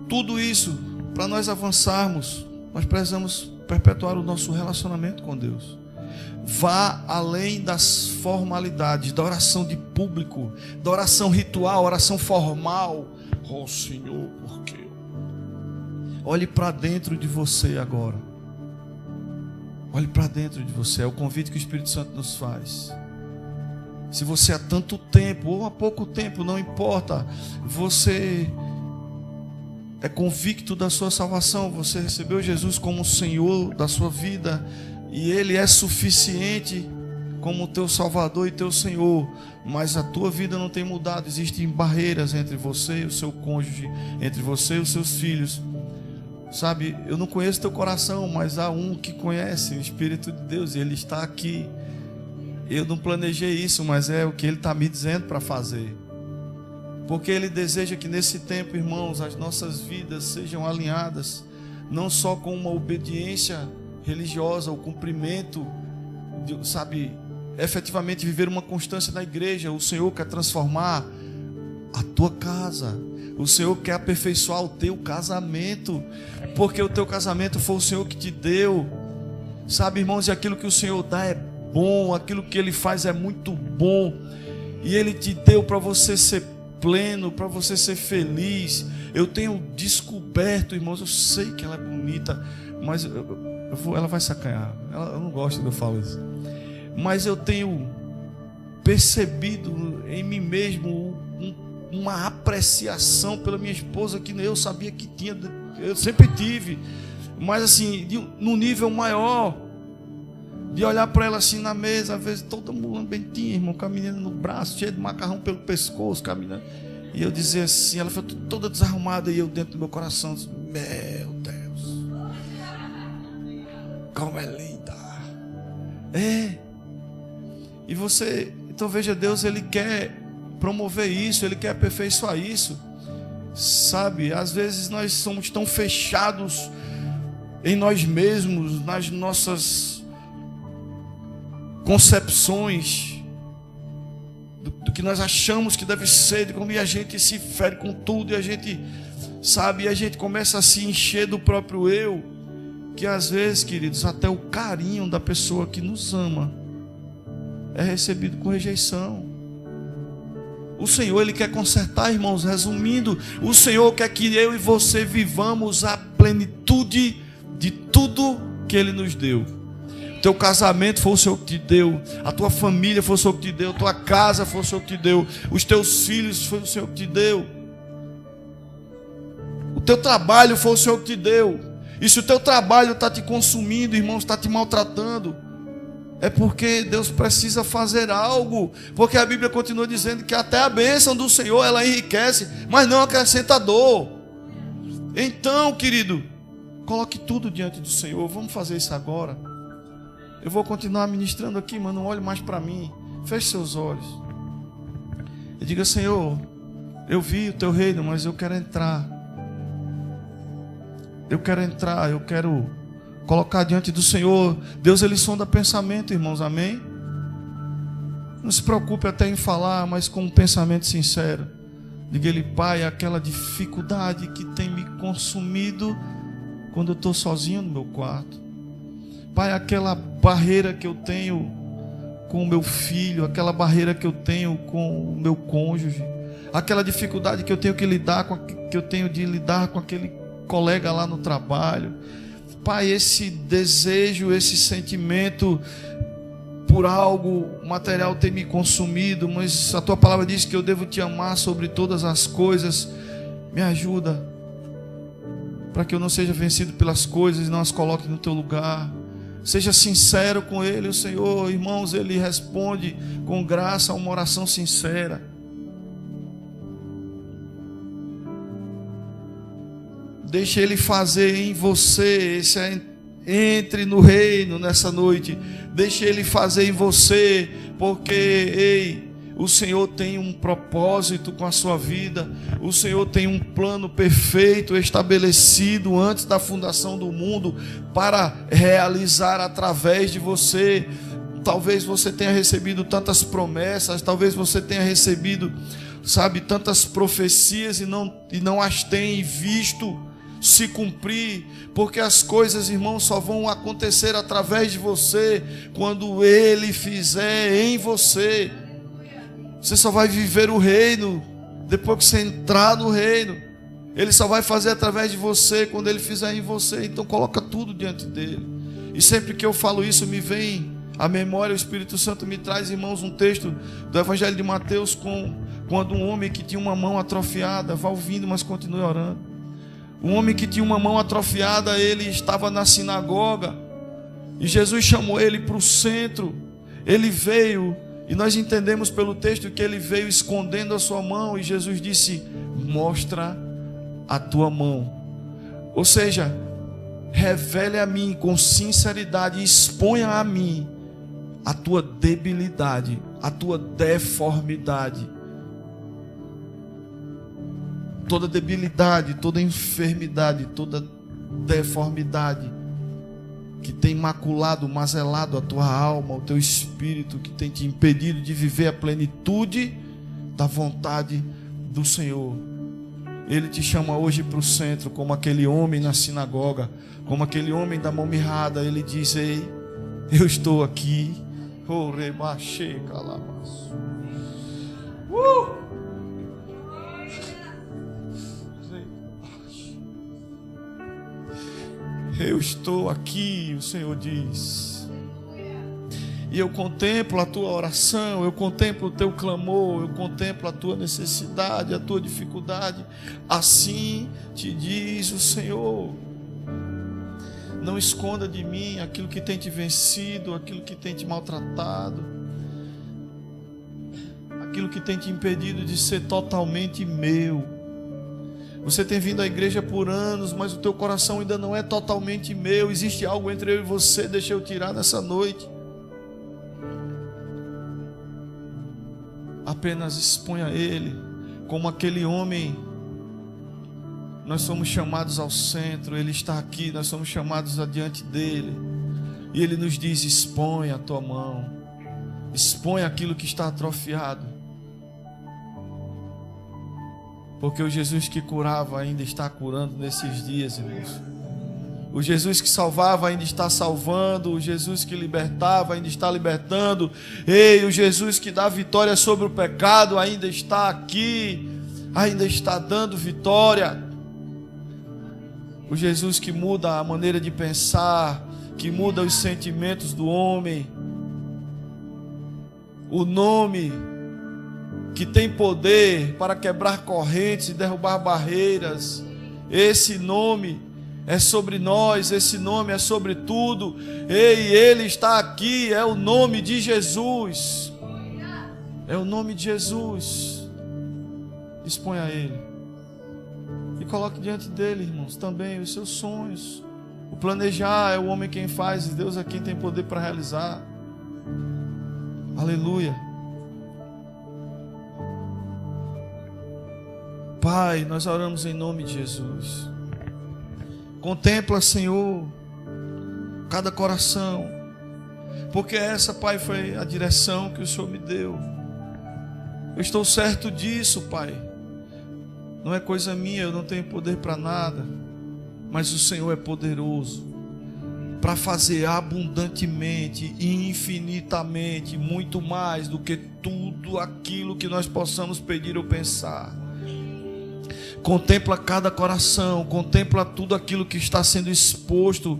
tudo isso, para nós avançarmos, nós precisamos perpetuar o nosso relacionamento com Deus. Vá além das formalidades, da oração de público, da oração ritual, oração formal. Oh Senhor, por quê? Olhe para dentro de você agora. Olhe para dentro de você, é o convite que o Espírito Santo nos faz. Se você há tanto tempo ou há pouco tempo, não importa, você é convicto da sua salvação, você recebeu Jesus como o Senhor da sua vida, e Ele é suficiente como teu Salvador e teu Senhor, mas a tua vida não tem mudado, existem barreiras entre você e o seu cônjuge, entre você e os seus filhos. Sabe, eu não conheço teu coração, mas há um que conhece, o Espírito de Deus, e Ele está aqui. Eu não planejei isso, mas é o que Ele está me dizendo para fazer. Porque Ele deseja que nesse tempo, irmãos, as nossas vidas sejam alinhadas, não só com uma obediência religiosa, o cumprimento, sabe, efetivamente viver uma constância na igreja. O Senhor quer transformar a tua casa. O Senhor quer aperfeiçoar o teu casamento, porque o teu casamento foi o Senhor que te deu. Sabe, irmãos, e aquilo que o Senhor dá é bom, aquilo que Ele faz é muito bom, e Ele te deu para você ser pleno, para você ser feliz. Eu tenho descoberto, irmãos, eu sei que ela é bonita, mas ela vai sacanhar, eu não gosto de eu falar isso, mas eu tenho percebido em mim mesmo uma apreciação pela minha esposa que eu sabia que tinha, eu sempre tive, mas assim, num nível maior, de olhar para ela assim na mesa, às vezes toda mulambentinha, irmão, com a menina no braço, cheia de macarrão pelo pescoço, caminhando, e eu dizia assim, ela foi toda desarrumada, e eu dentro do meu coração, assim, meu Deus, como é linda. E você, então veja, Deus, Ele quer promover isso, Ele quer aperfeiçoar isso, sabe? Às vezes nós somos tão fechados em nós mesmos, nas nossas concepções do que nós achamos que deve ser, de como a gente se fere com tudo, e a gente, sabe, e a gente começa a se encher do próprio eu, que às vezes, queridos, até o carinho da pessoa que nos ama é recebido com rejeição. O Senhor, Ele quer consertar, irmãos. Resumindo, o Senhor quer que eu e você vivamos a plenitude de tudo que Ele nos deu. Teu casamento foi o Senhor que te deu, a tua família foi o Senhor que te deu, tua casa foi o Senhor que te deu, os teus filhos foi o Senhor que te deu, o teu trabalho foi o Senhor que te deu. E se o teu trabalho está te consumindo, irmãos, está te maltratando, é porque Deus precisa fazer algo, porque a Bíblia continua dizendo que até a bênção do Senhor, ela enriquece, mas não acrescenta dor. Então, querido, coloque tudo diante do Senhor. Vamos fazer isso agora. Eu vou continuar ministrando aqui, mas não olhe mais para mim. Feche seus olhos e diga: Senhor, eu vi o teu reino, mas eu quero entrar. Eu quero entrar, eu quero colocar diante do Senhor. Deus, Ele sonda pensamento, irmãos, amém? Não se preocupe até em falar, mas com um pensamento sincero. Diga-lhe: Pai, aquela dificuldade que tem me consumido quando eu estou sozinho no meu quarto. Pai, aquela barreira que eu tenho com o meu filho, aquela barreira que eu tenho com o meu cônjuge, aquela dificuldade que eu tenho que lidar com, que eu tenho de lidar com aquele colega lá no trabalho. Pai, esse desejo, esse sentimento por algo material tem me consumido, mas a tua palavra diz que eu devo te amar sobre todas as coisas. Me ajuda para que eu não seja vencido pelas coisas e não as coloque no teu lugar. Seja sincero com Ele. O Senhor, irmãos, Ele responde com graça a uma oração sincera. Deixe Ele fazer em você. Entre no reino nessa noite. Deixe Ele fazer em você, porque o Senhor tem um propósito com a sua vida. O Senhor tem um plano perfeito estabelecido antes da fundação do mundo para realizar através de você. Talvez você tenha recebido tantas promessas, talvez você tenha recebido, sabe, tantas profecias e não as tenha visto se cumprir, porque as coisas, irmãos, só vão acontecer através de você quando Ele fizer em você. Você só vai viver o reino depois que você entrar no reino. Ele só vai fazer através de você quando Ele fizer em você. Então coloca tudo diante dele. E sempre que eu falo isso, me vem à memória, o Espírito Santo me traz, irmãos, um texto do Evangelho de Mateus, quando um homem que tinha uma mão atrofiada, vá ouvindo, mas continue orando. Um homem que tinha uma mão atrofiada, ele estava na sinagoga, e Jesus chamou ele para o centro. Ele veio, e nós entendemos pelo texto que ele veio escondendo a sua mão, e Jesus disse: mostra a tua mão. Ou seja, revele a mim com sinceridade, exponha a mim a tua debilidade, a tua deformidade. Toda debilidade, toda enfermidade, toda deformidade que tem maculado, mazelado a tua alma, o teu espírito, que tem te impedido de viver a plenitude da vontade do Senhor. Ele te chama hoje para o centro, como aquele homem na sinagoga, como aquele homem da mão mirrada. Ele diz: ei, eu estou aqui, Oh, remache calamaço. Eu estou aqui, o Senhor diz. E eu contemplo a tua oração, eu contemplo o teu clamor, eu contemplo a tua necessidade, a tua dificuldade. Assim te diz o Senhor. Não esconda de mim aquilo que tem te vencido, aquilo que tem te maltratado, aquilo que tem te impedido de ser totalmente meu. Você tem vindo à igreja por anos, mas o teu coração ainda não é totalmente meu. Existe algo entre eu e você, deixa eu tirar nessa noite. Apenas exponha Ele, como aquele homem. Nós somos chamados ao centro, Ele está aqui, nós somos chamados adiante dEle. E Ele nos diz: expõe a tua mão, expõe aquilo que está atrofiado. Porque o Jesus que curava ainda está curando nesses dias, irmãos. O Jesus que salvava ainda está salvando. O Jesus que libertava ainda está libertando. Ei, o Jesus que dá vitória sobre o pecado ainda está aqui, ainda está dando vitória. O Jesus que muda a maneira de pensar, que muda os sentimentos do homem. O nome que tem poder para quebrar correntes e derrubar barreiras. Esse nome é sobre nós, esse nome é sobre tudo. Ei, Ele está aqui, é o nome de Jesus. É o nome de Jesus. Exponha Ele. E coloque diante dele, irmãos, também os seus sonhos. O planejar é o homem quem faz, e Deus é quem tem poder para realizar. Aleluia. Pai, nós oramos em nome de Jesus. Contempla, Senhor, cada coração, porque essa, Pai, foi a direção que o Senhor me deu. Eu estou certo disso, Pai. Não é coisa minha, eu não tenho poder para nada, mas o Senhor é poderoso para fazer abundantemente e infinitamente, muito mais do que tudo aquilo que nós possamos pedir ou pensar. Contempla cada coração, contempla tudo aquilo que está sendo exposto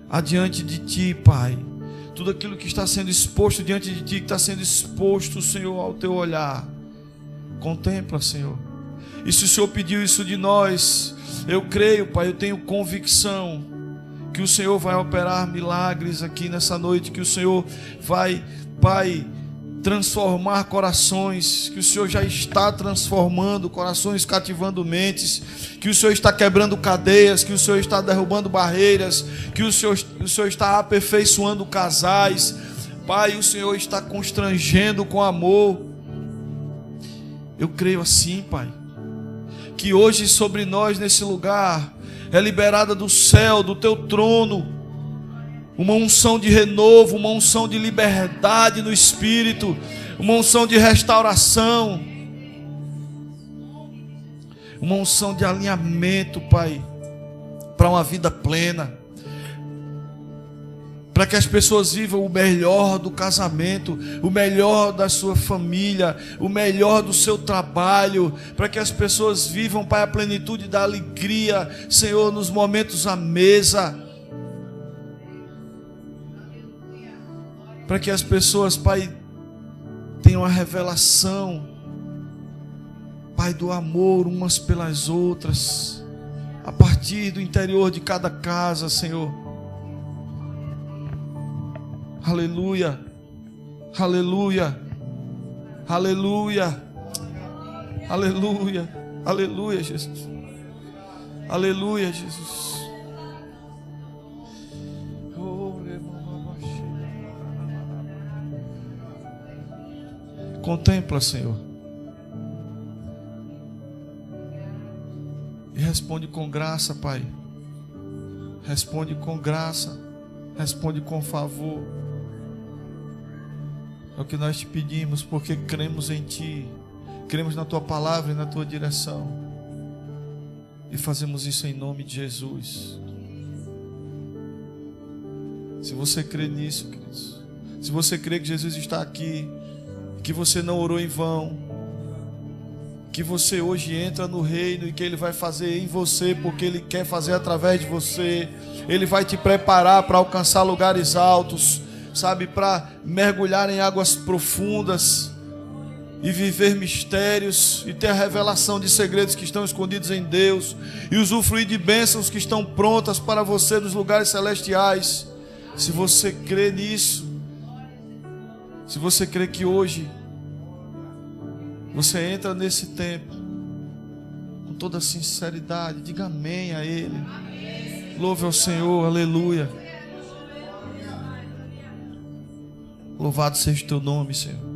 adiante de Ti, Pai. Tudo aquilo que está sendo exposto diante de Ti, que está sendo exposto, Senhor, ao Teu olhar. Contempla, Senhor. E se o Senhor pediu isso de nós, eu creio, Pai, eu tenho convicção que o Senhor vai operar milagres aqui nessa noite, que o Senhor vai, Pai, transformar corações, que o Senhor já está transformando corações, cativando mentes, que o Senhor está quebrando cadeias, que o Senhor está derrubando barreiras, que o Senhor está aperfeiçoando casais. Pai, o Senhor está constrangendo com amor. Eu creio assim, Pai, que hoje sobre nós nesse lugar é liberada do céu, do Teu trono, uma unção de renovo, uma unção de liberdade no Espírito, uma unção de restauração, uma unção de alinhamento, Pai, para uma vida plena, para que as pessoas vivam o melhor do casamento, o melhor da sua família, o melhor do seu trabalho, para que as pessoas vivam, Pai, a plenitude da alegria, Senhor, nos momentos à mesa, para que as pessoas, Pai, tenham a revelação, Pai, do amor umas pelas outras, a partir do interior de cada casa, Senhor. Aleluia, aleluia, aleluia, aleluia, aleluia, Jesus, aleluia, Jesus. Contempla, Senhor, e responde com graça, Pai. Responde com graça, responde com favor. É o que nós te pedimos, porque cremos em Ti, cremos na Tua palavra e na Tua direção, e fazemos isso em nome de Jesus. Se você crê nisso, queridos, Se você crê que Jesus está aqui, que você não orou em vão, que você hoje entra no reino e que Ele vai fazer em você, porque Ele quer fazer através de você. Ele vai te preparar para alcançar lugares altos, sabe, para mergulhar em águas profundas e viver mistérios e ter a revelação de segredos que estão escondidos em Deus e usufruir de bênçãos que estão prontas para você nos lugares celestiais. Se você crê nisso, se você crê que hoje você entra nesse tempo com toda sinceridade, diga amém a Ele. Louve ao Senhor, aleluia. Louvado seja o teu nome, Senhor.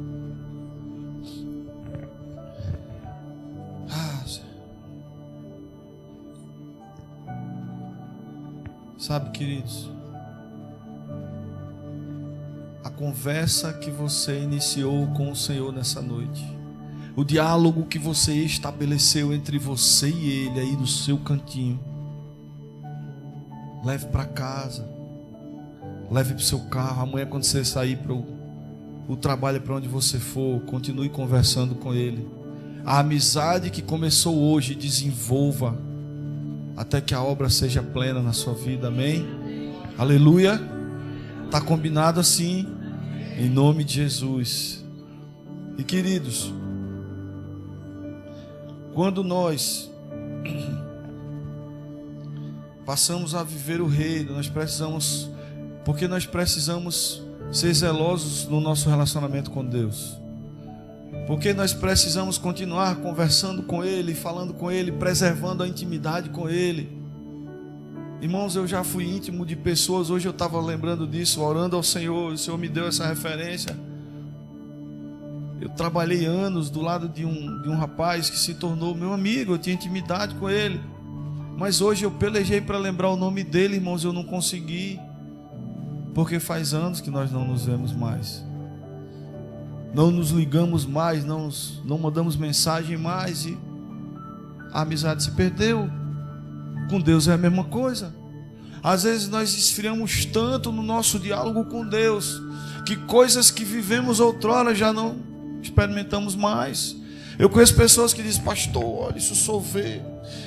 Sabe, queridos, a conversa que você iniciou com o Senhor nessa noite, o diálogo que você estabeleceu entre você e Ele aí no seu cantinho, leve para casa, leve para o seu carro. Amanhã, quando você sair para o trabalho, para onde você for, continue conversando com Ele. A amizade que começou hoje, desenvolva até que a obra seja plena na sua vida, amém? Aleluia. Está combinado assim, em nome de Jesus. E queridos, quando nós passamos a viver o reino, nós precisamos ser zelosos no nosso relacionamento com Deus, porque nós precisamos continuar conversando com Ele, falando com Ele, preservando a intimidade com Ele. Irmãos, eu já fui íntimo de pessoas. Hoje eu estava lembrando disso, orando ao Senhor. O Senhor me deu essa referência. Eu trabalhei anos do lado de um rapaz que se tornou meu amigo. Eu tinha intimidade com ele, mas hoje eu pelejei para lembrar o nome dele, irmãos. Eu não consegui, porque faz anos que nós não nos vemos mais, não nos ligamos mais, não mandamos mensagem mais, e a amizade se perdeu. Com Deus é a mesma coisa. Às vezes nós esfriamos tanto no nosso diálogo com Deus, que coisas que vivemos outrora já não experimentamos mais. Eu conheço pessoas que dizem: pastor, olha, isso só vê.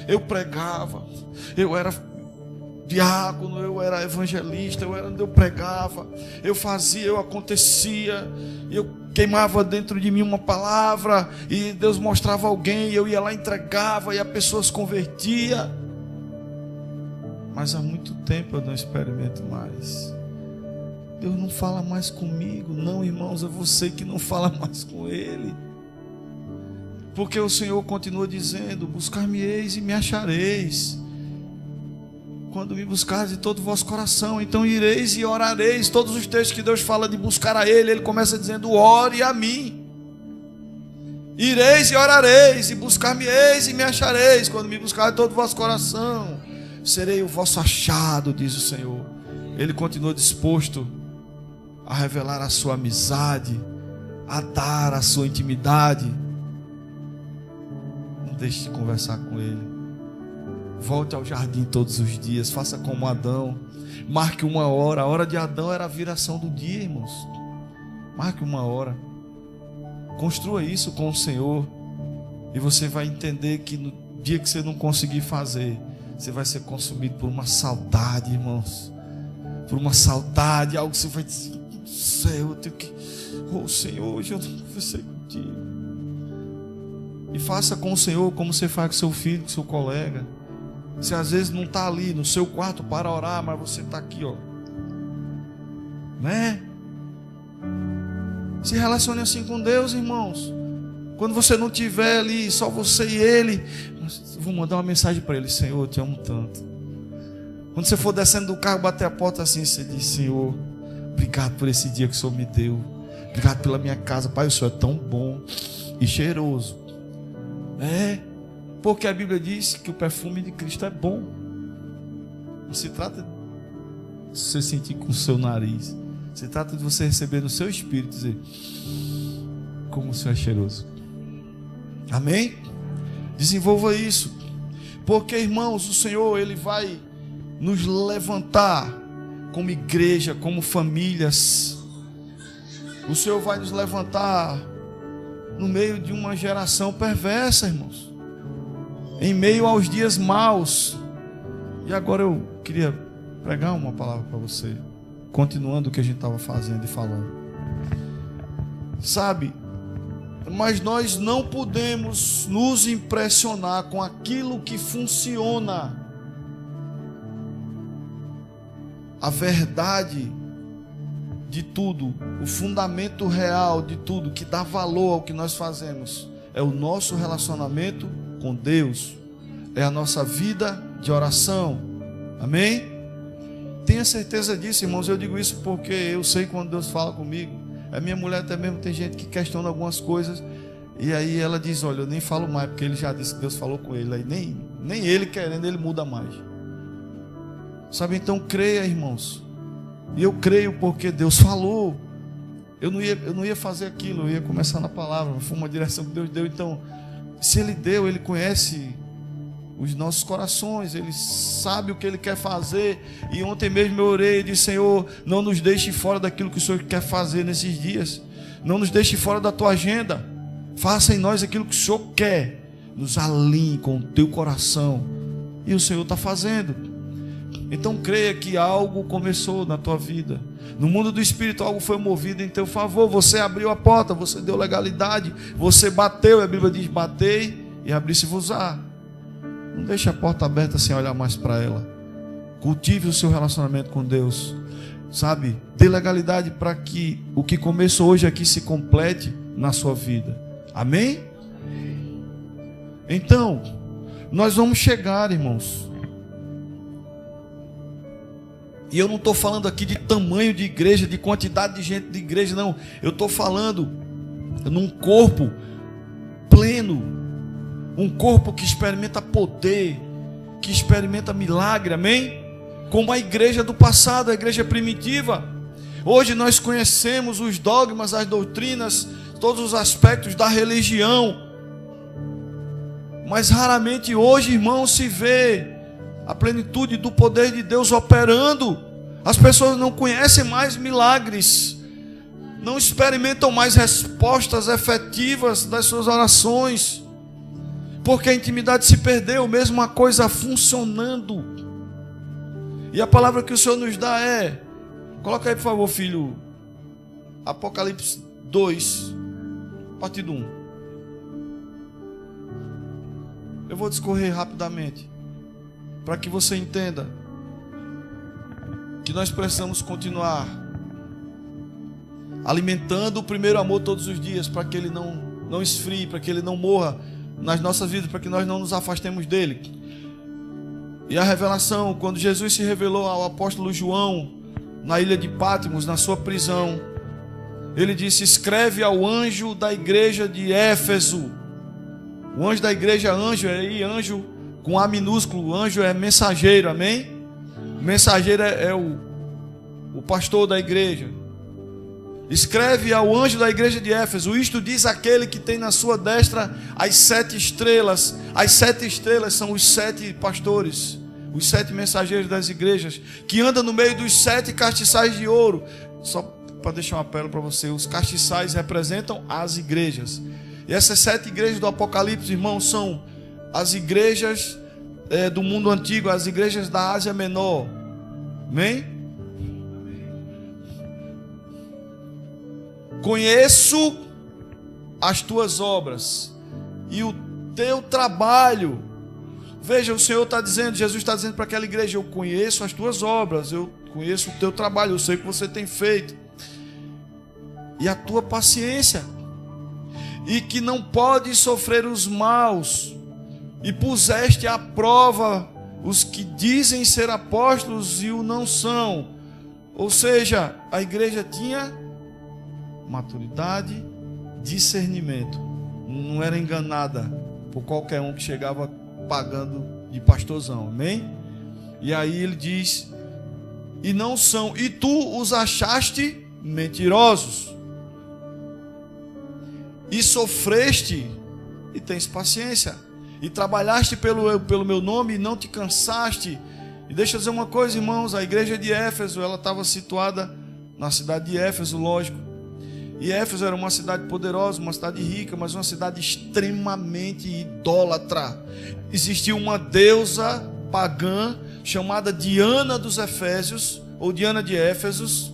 Eu pregava, eu era diácono, eu era evangelista, eu pregava, eu fazia, eu acontecia, eu queimava dentro de mim uma palavra, e Deus mostrava alguém, eu ia lá, entregava, e a pessoa se convertia. Mas há muito tempo eu não experimento mais. Deus não fala mais comigo. Não, irmãos, é você que não fala mais com Ele. Porque o Senhor continua dizendo: buscar-me-eis e me achareis, quando me buscares de todo o vosso coração. Então ireis e orareis. Todos os textos que Deus fala de buscar a Ele, Ele começa dizendo: ore a mim. Ireis e orareis, e buscar-me-eis e me achareis, quando me buscar de todo o vosso coração. Serei o vosso achado, diz o Senhor. Ele continua disposto a revelar a sua amizade, a dar a sua intimidade. Não deixe de conversar com Ele. Volte ao jardim todos os dias. Faça como Adão. Marque uma hora. A hora de Adão era a viração do dia, irmãos. Marque uma hora. Construa isso com o Senhor, e você vai entender que no dia que você não conseguir fazer, você vai ser consumido por uma saudade, irmãos. Por uma saudade, algo que você vai dizer: céu, eu tenho que... oh Senhor, hoje eu não conversei contigo. E faça com o Senhor como você faz com seu filho, com seu colega. Você às vezes não está ali no seu quarto para orar, mas você está aqui, ó, né? Se relacione assim com Deus, irmãos. Quando você não estiver ali, só você e Ele, vou mandar uma mensagem para Ele: Senhor, eu te amo tanto. Quando você for descendo do carro, bater a porta assim, você diz: Senhor, obrigado por esse dia que o Senhor me deu. Obrigado pela minha casa. Pai, o Senhor é tão bom e cheiroso. Porque a Bíblia diz que o perfume de Cristo é bom. Não se trata de você sentir com o seu nariz. Se trata de você receber no seu espírito, dizer: como o Senhor é cheiroso. Amém? Desenvolva isso. Porque, irmãos, o Senhor, Ele vai nos levantar como igreja, como famílias, O Senhor vai nos levantar no meio de uma geração perversa, irmãos, em meio aos dias maus. E agora eu queria pregar uma palavra para você, continuando o que a gente estava fazendo e falando. Sabe, mas nós não podemos nos impressionar com aquilo que funciona. A verdade de tudo, o fundamento real de tudo, que dá valor ao que nós fazemos, é o nosso relacionamento com Deus, é a nossa vida de oração. Amém? Tenha certeza disso, irmãos. Eu digo isso porque eu sei quando Deus fala comigo. A minha mulher até mesmo tem gente que questiona algumas coisas, e aí ela diz: olha, eu nem falo mais, porque ele já disse que Deus falou com ele. Aí nem ele querendo, ele muda mais. Sabe, então creia, irmãos. E eu creio porque Deus falou. Eu não ia fazer aquilo, eu ia começar na palavra. Foi uma direção que Deus deu. Então, se Ele deu, Ele conhece os nossos corações, Ele sabe o que Ele quer fazer. E ontem mesmo eu orei e disse: Senhor, não nos deixe fora daquilo que o Senhor quer fazer nesses dias. Não nos deixe fora da tua agenda. Faça em nós aquilo que o Senhor quer. Nos alinhe com o teu coração. E o Senhor está fazendo. Então creia que algo começou na tua vida. No mundo do Espírito algo foi movido em teu favor. Você abriu a porta, você deu legalidade, você bateu, e a Bíblia diz: batei e abri-se-vos-á. Não deixe a porta aberta sem olhar mais para ela. Cultive o seu relacionamento com Deus. Sabe, dê legalidade para que o que começou hoje aqui se complete na sua vida. Amém? Então, nós vamos chegar, irmãos. E eu não estou falando aqui de tamanho de igreja, de quantidade de gente de igreja, não. Eu estou falando num corpo pleno, um corpo que experimenta poder, que experimenta milagre, amém? Como a igreja do passado, a igreja primitiva. Hoje nós conhecemos os dogmas, as doutrinas, todos os aspectos da religião, mas raramente hoje, irmão, se vê a plenitude do poder de Deus operando. As pessoas não conhecem mais milagres, não experimentam mais respostas efetivas das suas orações, porque a intimidade se perdeu, mesmo a coisa funcionando. E a palavra que o Senhor nos dá é, coloca aí por favor, filho, Apocalipse 2, a partir do 1. Eu vou discorrer rapidamente, para que você entenda que nós precisamos continuar alimentando o primeiro amor todos os dias, para que ele não esfrie, para que ele não morra nas nossas vidas, para que nós não nos afastemos dele. E a revelação, quando Jesus se revelou ao apóstolo João na ilha de Patmos, na sua prisão, ele disse: escreve ao anjo da igreja de Éfeso. O anjo da igreja, anjo, anjo com A minúsculo, anjo é mensageiro, amém? O mensageiro é o pastor da igreja. Escreve ao anjo da igreja de Éfeso: isto diz aquele que tem na sua destra as 7 estrelas. As 7 estrelas são os 7 pastores, os 7 mensageiros das igrejas, que andam no meio dos 7 castiçais de ouro. Só para deixar um apelo para você, os castiçais representam as igrejas. E essas 7 igrejas do Apocalipse, irmãos, são as igrejas do mundo antigo, as igrejas da Ásia Menor. Amém? Conheço as tuas obras e o teu trabalho. Veja, o Senhor está dizendo, Jesus está dizendo para aquela igreja: eu conheço as tuas obras, eu conheço o teu trabalho, eu sei o que você tem feito, e a tua paciência, e que não pode sofrer os maus, e puseste à prova os que dizem ser apóstolos e o não são. Ou seja, a igreja tinha maturidade, discernimento, não era enganada por qualquer um que chegava pagando de pastorzão, amém? E aí ele diz: e não são, e tu os achaste mentirosos, e sofreste e tens paciência, e trabalhaste pelo meu nome e não te cansaste. E deixa eu dizer uma coisa, irmãos, a igreja de Éfeso, ela estava situada na cidade de Éfeso, lógico. E Éfeso era uma cidade poderosa, uma cidade rica, mas uma cidade extremamente idólatra. Existia uma deusa pagã chamada Diana dos Efésios, ou Diana de Éfesos,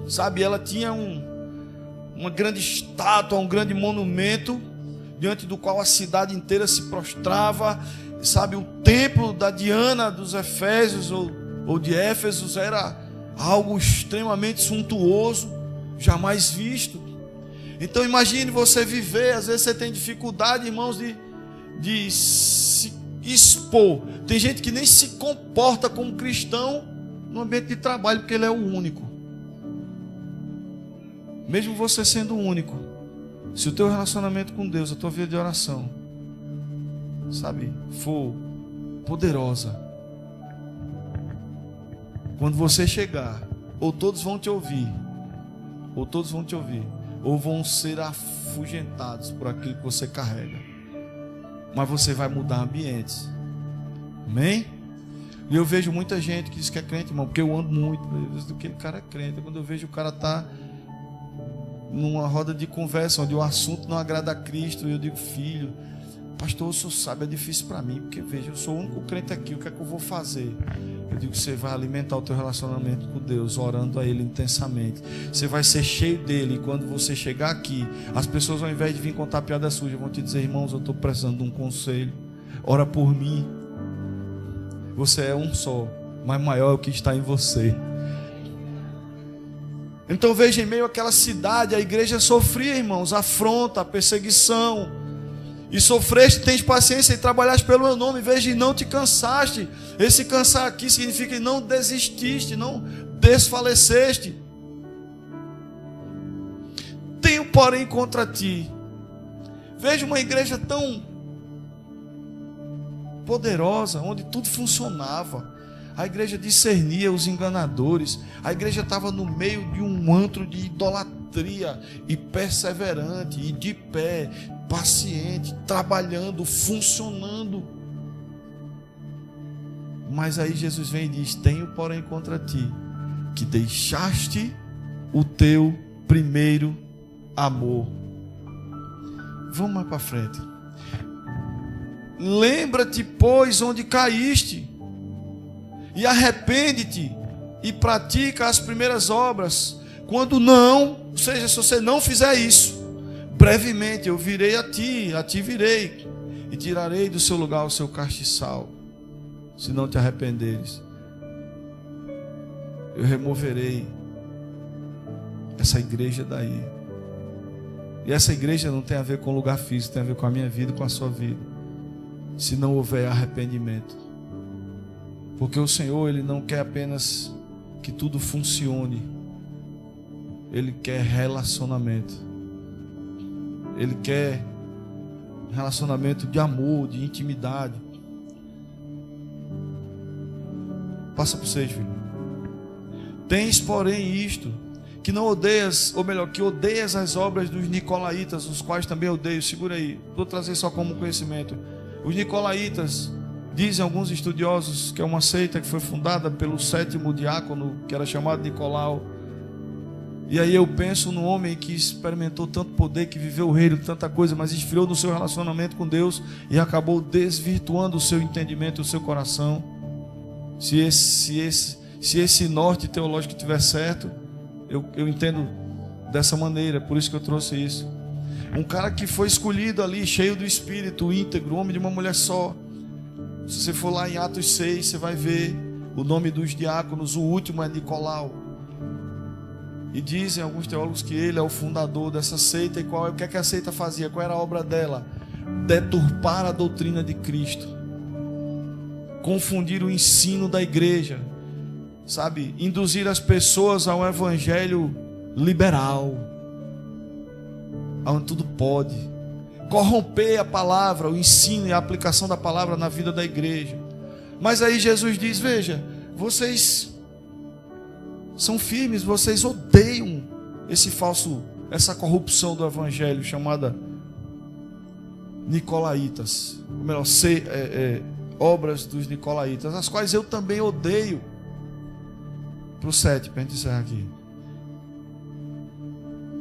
sabe? Ela tinha uma grande estátua, um grande monumento, diante do qual a cidade inteira se prostrava, sabe? O templo da Diana dos Efésios, ou de Éfesos, era algo extremamente suntuoso, jamais visto. Então imagine você viver, às vezes você tem dificuldade, irmãos, de se expor. Tem gente que nem se comporta como cristão no ambiente de trabalho, porque ele é o único. Mesmo você sendo o único, se o teu relacionamento com Deus, a tua vida de oração, sabe, for poderosa, quando você chegar, ou todos vão te ouvir, ou vão ser afugentados por aquilo que você carrega. Mas você vai mudar ambientes. Amém? E eu vejo muita gente que diz que é crente, irmão, porque eu ando muito, do que aquele cara é crente. Quando eu vejo o cara tá numa roda de conversa onde o assunto não agrada a Cristo, e eu digo: filho, pastor, o senhor sabe, é difícil para mim, porque veja, eu sou o único crente aqui, o que é que eu vou fazer? Eu digo: você vai alimentar o teu relacionamento com Deus, orando a Ele intensamente. Você vai ser cheio dele, e quando você chegar aqui, as pessoas, ao invés de vir contar piada suja, vão te dizer: irmãos, eu estou precisando de um conselho, ora por mim. Você é um só, mas maior é o que está em você. Então veja, em meio àquela cidade, a igreja sofria, irmãos, afronta, perseguição. E sofreste, tens paciência e trabalhaste pelo meu nome. Veja, e não te cansaste. Esse cansar aqui significa que não desististe, não desfaleceste. Tenho, porém, contra ti. Veja uma igreja tão poderosa, onde tudo funcionava. A igreja discernia os enganadores. A igreja estava no meio de um antro de idolatria, e perseverante, e de pé, paciente, trabalhando, funcionando. Mas aí Jesus vem e diz: tenho, porém, contra ti, que deixaste o teu primeiro amor. Vamos mais para frente. Lembra-te, pois, onde caíste, e arrepende-te, e pratica as primeiras obras. Quando não, ou seja, se você não fizer isso, brevemente eu virei a ti virei, e tirarei do seu lugar o seu castiçal. Se não te arrependeres, eu removerei essa igreja daí. E essa igreja não tem a ver com lugar físico, tem a ver com a minha vida e com a sua vida, se não houver arrependimento. Porque o Senhor, Ele não quer apenas que tudo funcione, Ele quer relacionamento. Ele quer relacionamento de amor, de intimidade. Passa para vocês, filho. Tens, porém, isto, que não odeias, ou melhor, que odeias as obras dos nicolaítas, os quais também odeio. Segura aí, vou trazer só como conhecimento. Os nicolaítas, dizem alguns estudiosos, que é uma seita que foi fundada pelo 7º diácono, que era chamado Nicolau. E aí eu penso no homem que experimentou tanto poder, que viveu o reino de tanta coisa, mas esfriou no seu relacionamento com Deus e acabou desvirtuando o seu entendimento, o seu coração. Se esse norte teológico estiver certo, eu entendo dessa maneira, por isso que eu trouxe isso. Um cara que foi escolhido ali, cheio do Espírito, íntegro, homem de uma mulher só. Se você for lá em Atos 6, você vai ver o nome dos diáconos. O último é Nicolau. E dizem alguns teólogos que ele é o fundador dessa seita. E o que é que a seita fazia? Qual era a obra dela? Deturpar a doutrina de Cristo, confundir o ensino da igreja, sabe? Induzir as pessoas a um evangelho liberal, onde tudo pode. Corromper a palavra, o ensino e a aplicação da palavra na vida da igreja. Mas aí Jesus diz: veja, vocês são firmes, vocês odeiam essa corrupção do evangelho chamada nicolaítas, ou melhor, obras dos nicolaítas, as quais eu também odeio. Para o 7, para a gente encerrar aqui.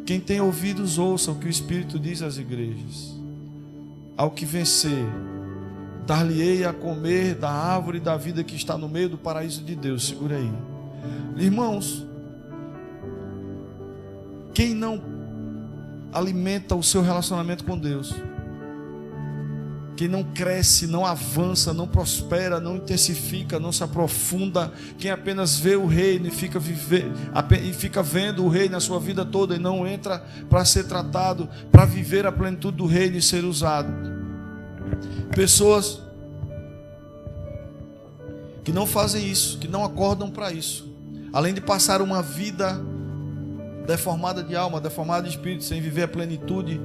Quem tem ouvidos, ouça o que o Espírito diz às igrejas. Ao que vencer, dar-lhe-ei a comer da árvore da vida que está no meio do paraíso de Deus. Segura aí. Irmãos, quem não alimenta o seu relacionamento com Deus, quem não cresce, não avança, não prospera, não intensifica, não se aprofunda, quem apenas vê o reino e fica vendo o reino na sua vida toda e não entra para ser tratado, para viver a plenitude do reino e ser usado. Pessoas que não fazem isso, que não acordam para isso, além de passar uma vida deformada de alma, deformada de espírito, sem viver a plenitude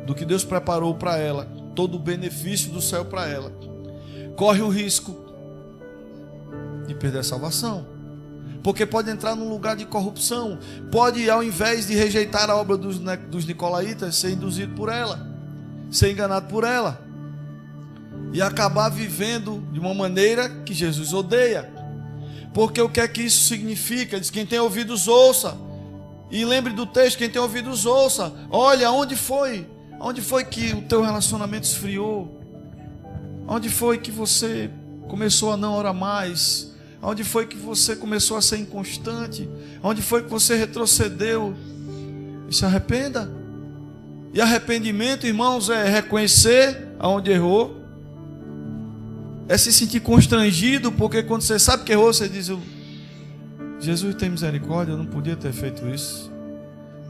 do que Deus preparou para ela, todo o benefício do céu para ela, corre o risco de perder a salvação, porque pode entrar num lugar de corrupção, pode, ao invés de rejeitar a obra dos nicolaítas, ser induzido por ela, ser enganado por ela, e acabar vivendo de uma maneira que Jesus odeia. Porque o que é que isso significa? Diz: quem tem ouvidos, ouça. E lembre do texto: quem tem ouvidos, ouça. Olha, onde foi que o teu relacionamento esfriou? Onde foi que você começou a não orar mais? Onde foi que você começou a ser inconstante? Onde foi que você retrocedeu? E se arrependa. E arrependimento, irmãos, é reconhecer aonde errou, é se sentir constrangido, porque quando você sabe que errou, você diz: Jesus, tem misericórdia, eu não podia ter feito isso.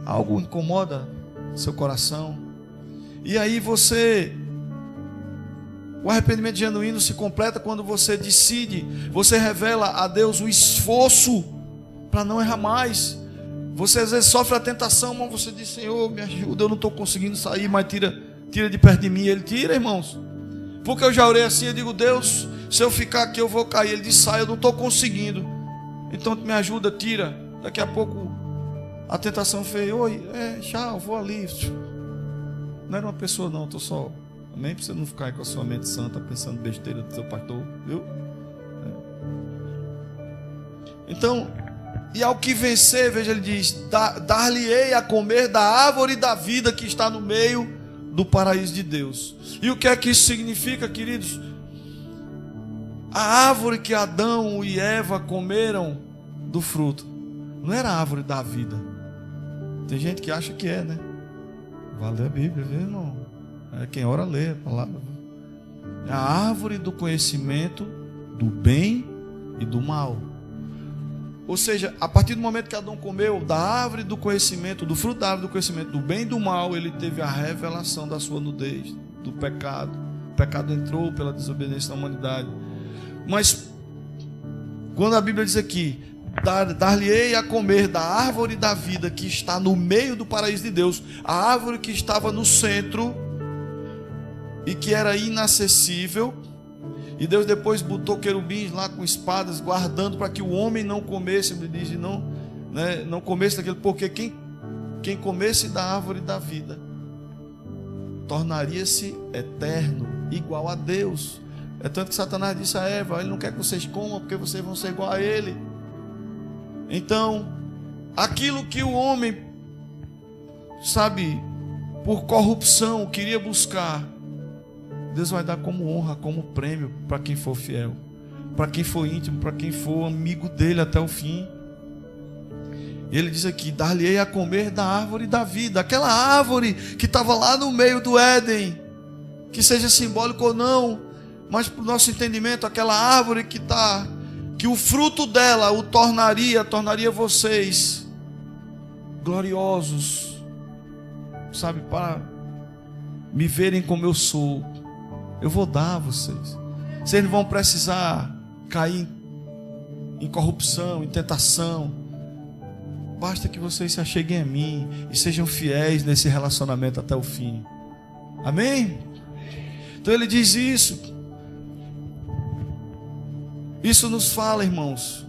Algo incomoda seu coração. E aí o arrependimento genuíno se completa quando você decide, você revela a Deus o esforço para não errar mais. Você às vezes sofre a tentação, mas você diz: Senhor, me ajuda, eu não estou conseguindo sair, mas tira de perto de mim. Ele tira, irmãos. Porque eu já orei assim, eu digo: Deus, se eu ficar aqui eu vou cair. Ele diz: sai, eu não estou conseguindo. Então me ajuda, tira. Daqui a pouco a tentação fez: oi, tchau, vou ali. Não era uma pessoa não, estou só. Nem para você não ficar aí com a sua mente santa pensando besteira do seu pastor, viu? Então, e ao que vencer, veja, ele diz: dar-lhe-ei a comer da árvore da vida que está no meio do paraíso de Deus. E o que é que isso significa, queridos? A árvore que Adão e Eva comeram do fruto não era a árvore da vida. Tem gente que acha que é, né? Vai ler a Bíblia, viu, irmão? Quem ora lê a palavra. É a árvore do conhecimento do bem e do mal. Ou seja, a partir do momento que Adão comeu da árvore do conhecimento, do fruto da árvore do conhecimento do bem e do mal, ele teve a revelação da sua nudez, do pecado. O pecado entrou pela desobediência da humanidade. Mas quando a Bíblia diz aqui: dar-lhe-ei a comer da árvore da vida que está no meio do paraíso de Deus, a árvore que estava no centro e que era inacessível, e Deus depois botou querubins lá com espadas guardando para que o homem não comesse, ele diz, não comesse daquele, porque quem comesse da árvore da vida tornaria-se eterno, igual a Deus. É tanto que Satanás disse a Eva: ele não quer que vocês comam, porque vocês vão ser igual a ele. Então, aquilo que o homem, por corrupção queria buscar, Deus vai dar como honra, como prêmio para quem for fiel, para quem for íntimo, para quem for amigo dele até o fim. Ele diz aqui: dar-lhe-ei a comer da árvore da vida, aquela árvore que estava lá no meio do Éden, que seja simbólico ou não, mas para o nosso entendimento, aquela árvore que o fruto dela o tornaria vocês gloriosos, para me verem como eu sou. Eu vou dar a vocês. Vocês não vão precisar cair em corrupção, em tentação. Basta que vocês se acheguem a mim e sejam fiéis nesse relacionamento até o fim. Amém? Então ele diz isso. Isso nos fala, irmãos,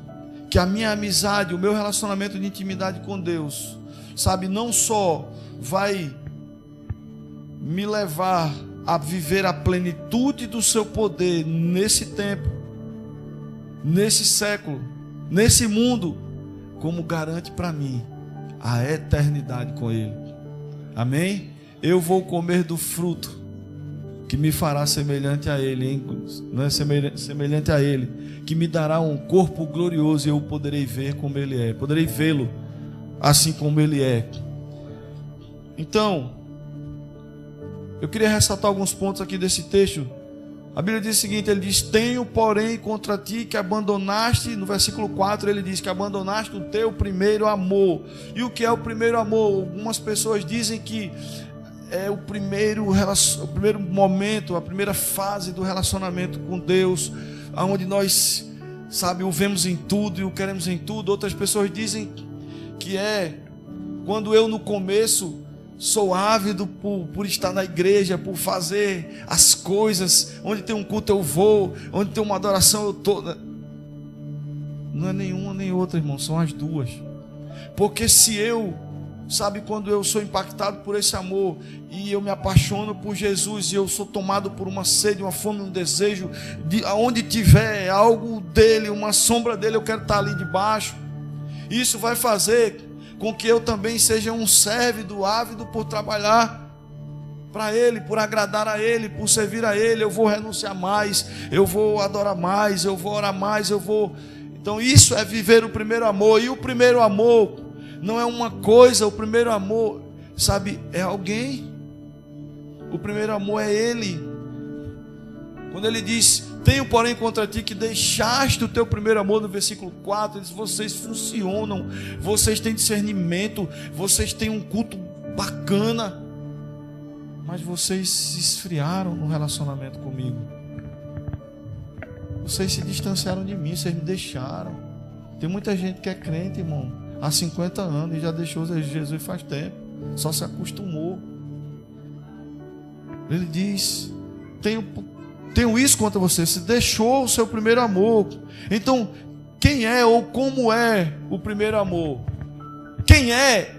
que a minha amizade, o meu relacionamento de intimidade com Deus, não só vai me levar a viver a plenitude do seu poder nesse tempo, nesse século, nesse mundo, como garante para mim a eternidade com Ele. Amém? Eu vou comer do fruto que me fará semelhante a Ele, não é semelhante a Ele, que me dará um corpo glorioso e eu poderei ver como Ele é, poderei vê-lo assim como Ele é. Então, eu queria ressaltar alguns pontos aqui desse texto. A Bíblia diz o seguinte, ele diz, tenho porém contra ti que abandonaste, no versículo 4 ele diz que abandonaste o teu primeiro amor. E o que é o primeiro amor? Algumas pessoas dizem que é o primeiro momento, a primeira fase do relacionamento com Deus, onde nós, o vemos em tudo e o queremos em tudo. Outras pessoas dizem que é quando eu no começo sou ávido por estar na igreja, por fazer as coisas, onde tem um culto eu vou, onde tem uma adoração eu estou. Não é nenhuma nem outra, irmão, são as duas. Porque se eu, quando eu sou impactado por esse amor e eu me apaixono por Jesus e eu sou tomado por uma sede, uma fome, um desejo, de aonde tiver algo dele, uma sombra dele, eu quero estar ali debaixo. Isso vai fazer com que eu também seja um servo ávido por trabalhar para Ele, por agradar a Ele, por servir a Ele. Eu vou renunciar mais, eu vou adorar mais, eu vou orar mais, eu vou... Então isso é viver o primeiro amor. E o primeiro amor não é uma coisa, o primeiro amor, é alguém. O primeiro amor é Ele. Quando Ele diz, tenho porém contra ti que deixaste o teu primeiro amor, no versículo 4, ele diz, vocês funcionam, vocês têm discernimento, vocês têm um culto bacana, mas vocês se esfriaram no relacionamento comigo. Vocês se distanciaram de mim, vocês me deixaram. Tem muita gente que é crente, irmão, há 50 anos e já deixou Jesus faz tempo, só se acostumou. Ele diz, tenho isso contra você, você deixou o seu primeiro amor. Então, quem é ou como é o primeiro amor? Quem é?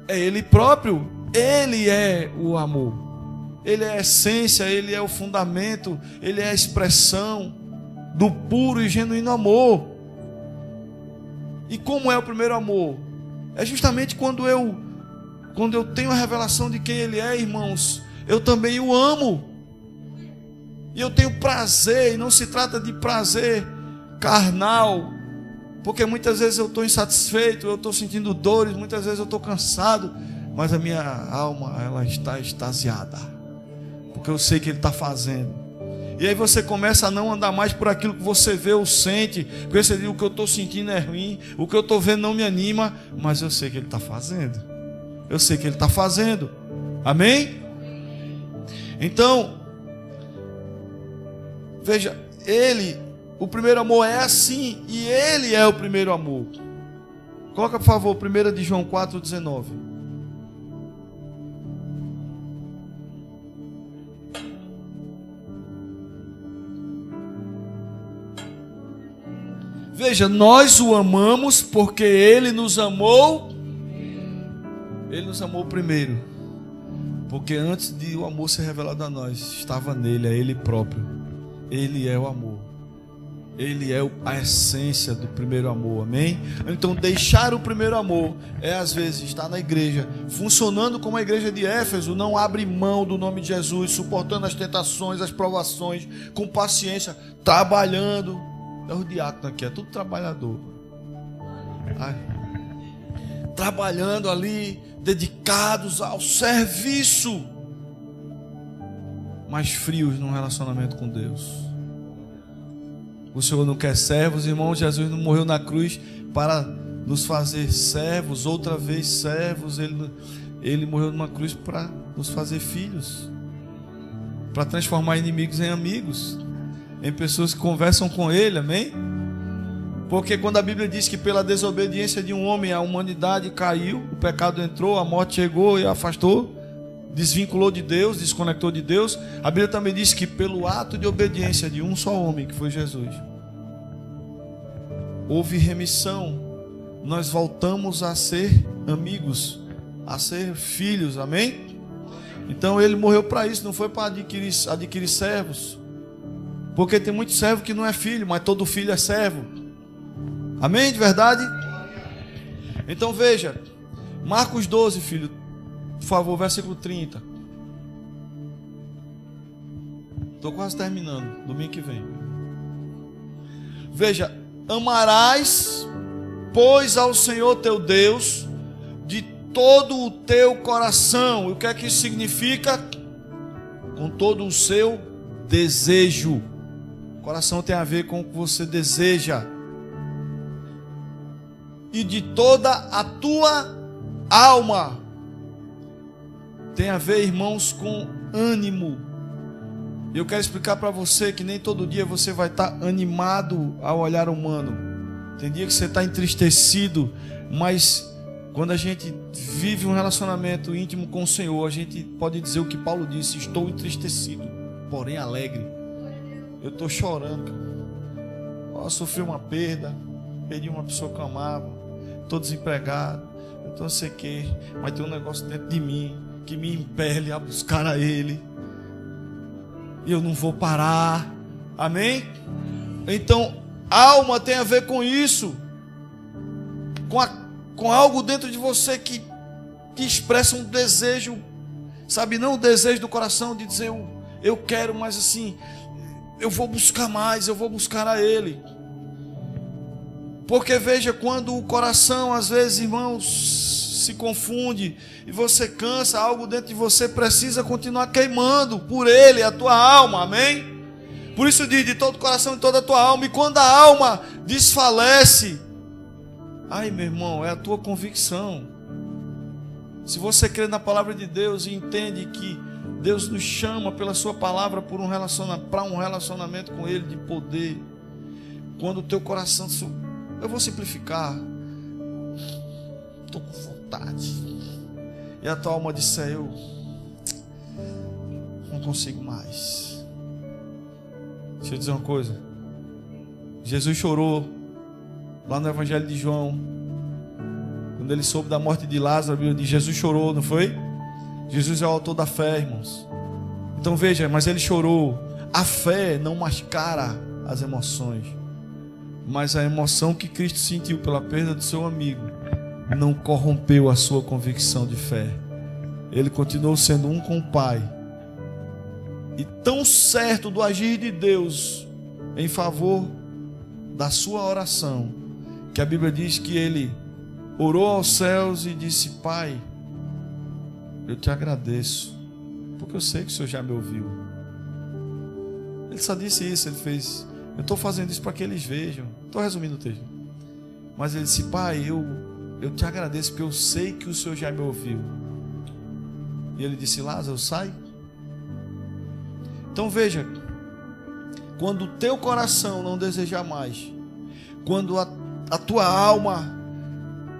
É Ele próprio. Ele é o amor. Ele é a essência, Ele é o fundamento, Ele é a expressão do puro e genuíno amor. E como é o primeiro amor? É justamente quando eu tenho a revelação de quem Ele é, irmãos, eu também o amo. E eu tenho prazer, e não se trata de prazer carnal, porque muitas vezes eu estou insatisfeito, eu estou sentindo dores, muitas vezes eu estou cansado, mas a minha alma, ela está extasiada, porque eu sei que Ele está fazendo. E aí você começa a não andar mais por aquilo que você vê ou sente, porque você diz, o que eu estou sentindo é ruim, o que eu estou vendo não me anima, mas eu sei que Ele está fazendo. Eu sei que Ele está fazendo. Amém? Então, veja, o primeiro amor é assim, e Ele é o primeiro amor. Coloca, por favor, 1 de João 4,19. Veja, nós o amamos porque Ele nos amou. Ele nos amou primeiro. Porque antes de o amor ser revelado a nós, estava nele, é Ele próprio. Ele é o amor. Ele é a essência do primeiro amor, amém? Então deixar o primeiro amor é às vezes estar na igreja, funcionando como a igreja de Éfeso, não abre mão do nome de Jesus, suportando as tentações, as provações, com paciência, trabalhando. É o diácono aqui, é tudo trabalhador. Trabalhando ali, dedicados ao serviço, mas frios num relacionamento com Deus. O Senhor não quer servos, irmão. Jesus não morreu na cruz para nos fazer servos, outra vez servos. Ele morreu numa cruz para nos fazer filhos, para transformar inimigos em amigos, em pessoas que conversam com Ele, amém? Porque quando a Bíblia diz que pela desobediência de um homem a humanidade caiu, o pecado entrou, a morte chegou e afastou, desvinculou de Deus, desconectou de Deus, a Bíblia também diz que pelo ato de obediência de um só homem, que foi Jesus, houve remissão. Nós voltamos a ser amigos, a ser filhos, amém? Então Ele morreu para isso, não foi para adquirir servos, porque tem muito servo que não é filho, mas todo filho é servo, amém? De verdade? Então veja, Marcos 12, filho, por favor, versículo 30. Estou quase terminando, domingo que vem. Veja, amarás, pois, ao Senhor teu Deus de todo o teu coração. E o que é que isso significa? Com todo o seu desejo. Coração tem a ver com o que você deseja. E de toda a tua alma. Tem a ver, irmãos, com ânimo. E eu quero explicar para você que nem todo dia você vai estar animado ao olhar humano. Tem dia que você está entristecido, mas quando a gente vive um relacionamento íntimo com o Senhor, a gente pode dizer o que Paulo disse: estou entristecido, porém alegre. Eu estou chorando, cara. Eu sofri uma perda, perdi uma pessoa que eu amava, estou desempregado, eu estou não sei o quê, mas tem um negócio dentro de mim que me impele a buscar a Ele. E eu não vou parar. Amém? Então, alma tem a ver com isso. Com algo dentro de você que expressa um desejo. Sabe, não o desejo do coração de dizer eu quero, mas assim, eu vou buscar mais, eu vou buscar a Ele. Porque veja, quando o coração, às vezes, irmãos, se confunde e você cansa, algo dentro de você precisa continuar queimando por Ele, a tua alma, amém? Por isso diz, de todo o coração e toda a tua alma. E quando a alma desfalece, ai, meu irmão, é a tua convicção. Se você crê na palavra de Deus e entende que Deus nos chama pela sua palavra para um relacionamento com Ele de poder, quando o teu coração, eu vou simplificar, estou com vontade, e a tua alma disser, eu não consigo mais. Deixa eu dizer uma coisa. Jesus chorou lá no Evangelho de João, quando ele soube da morte de Lázaro. Jesus chorou, não foi? Jesus é o autor da fé, irmãos. Então veja, mas ele chorou. A fé não mascara as emoções, mas a emoção que Cristo sentiu pela perda do seu amigo não corrompeu a sua convicção de fé. Ele continuou sendo um com o Pai, e tão certo do agir de Deus em favor da sua oração, que a Bíblia diz que ele orou aos céus e disse: Pai, eu te agradeço, porque eu sei que o Senhor já me ouviu. Ele só disse isso, ele fez: eu estou fazendo isso para que eles vejam. Estou resumindo o texto. Mas ele disse: Pai, eu te agradeço, porque eu sei que o Senhor já me ouviu. E ele disse: Lázaro, sai. Então veja, quando o teu coração não desejar mais, quando a tua alma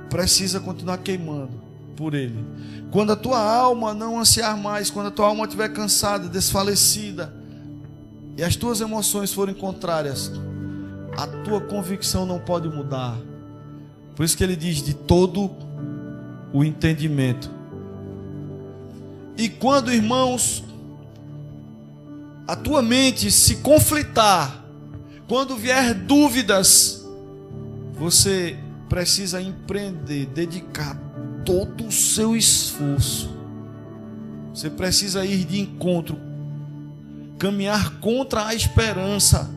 precisa continuar queimando por Ele, quando a tua alma não ansiar mais, quando a tua alma estiver cansada, desfalecida, e as tuas emoções forem contrárias, a tua convicção não pode mudar. Por isso que ele diz: de todo o entendimento. E quando, irmãos, a tua mente se conflitar, quando vier dúvidas, você precisa empreender, dedicar todo o seu esforço. Você precisa ir de encontro, caminhar contra a esperança,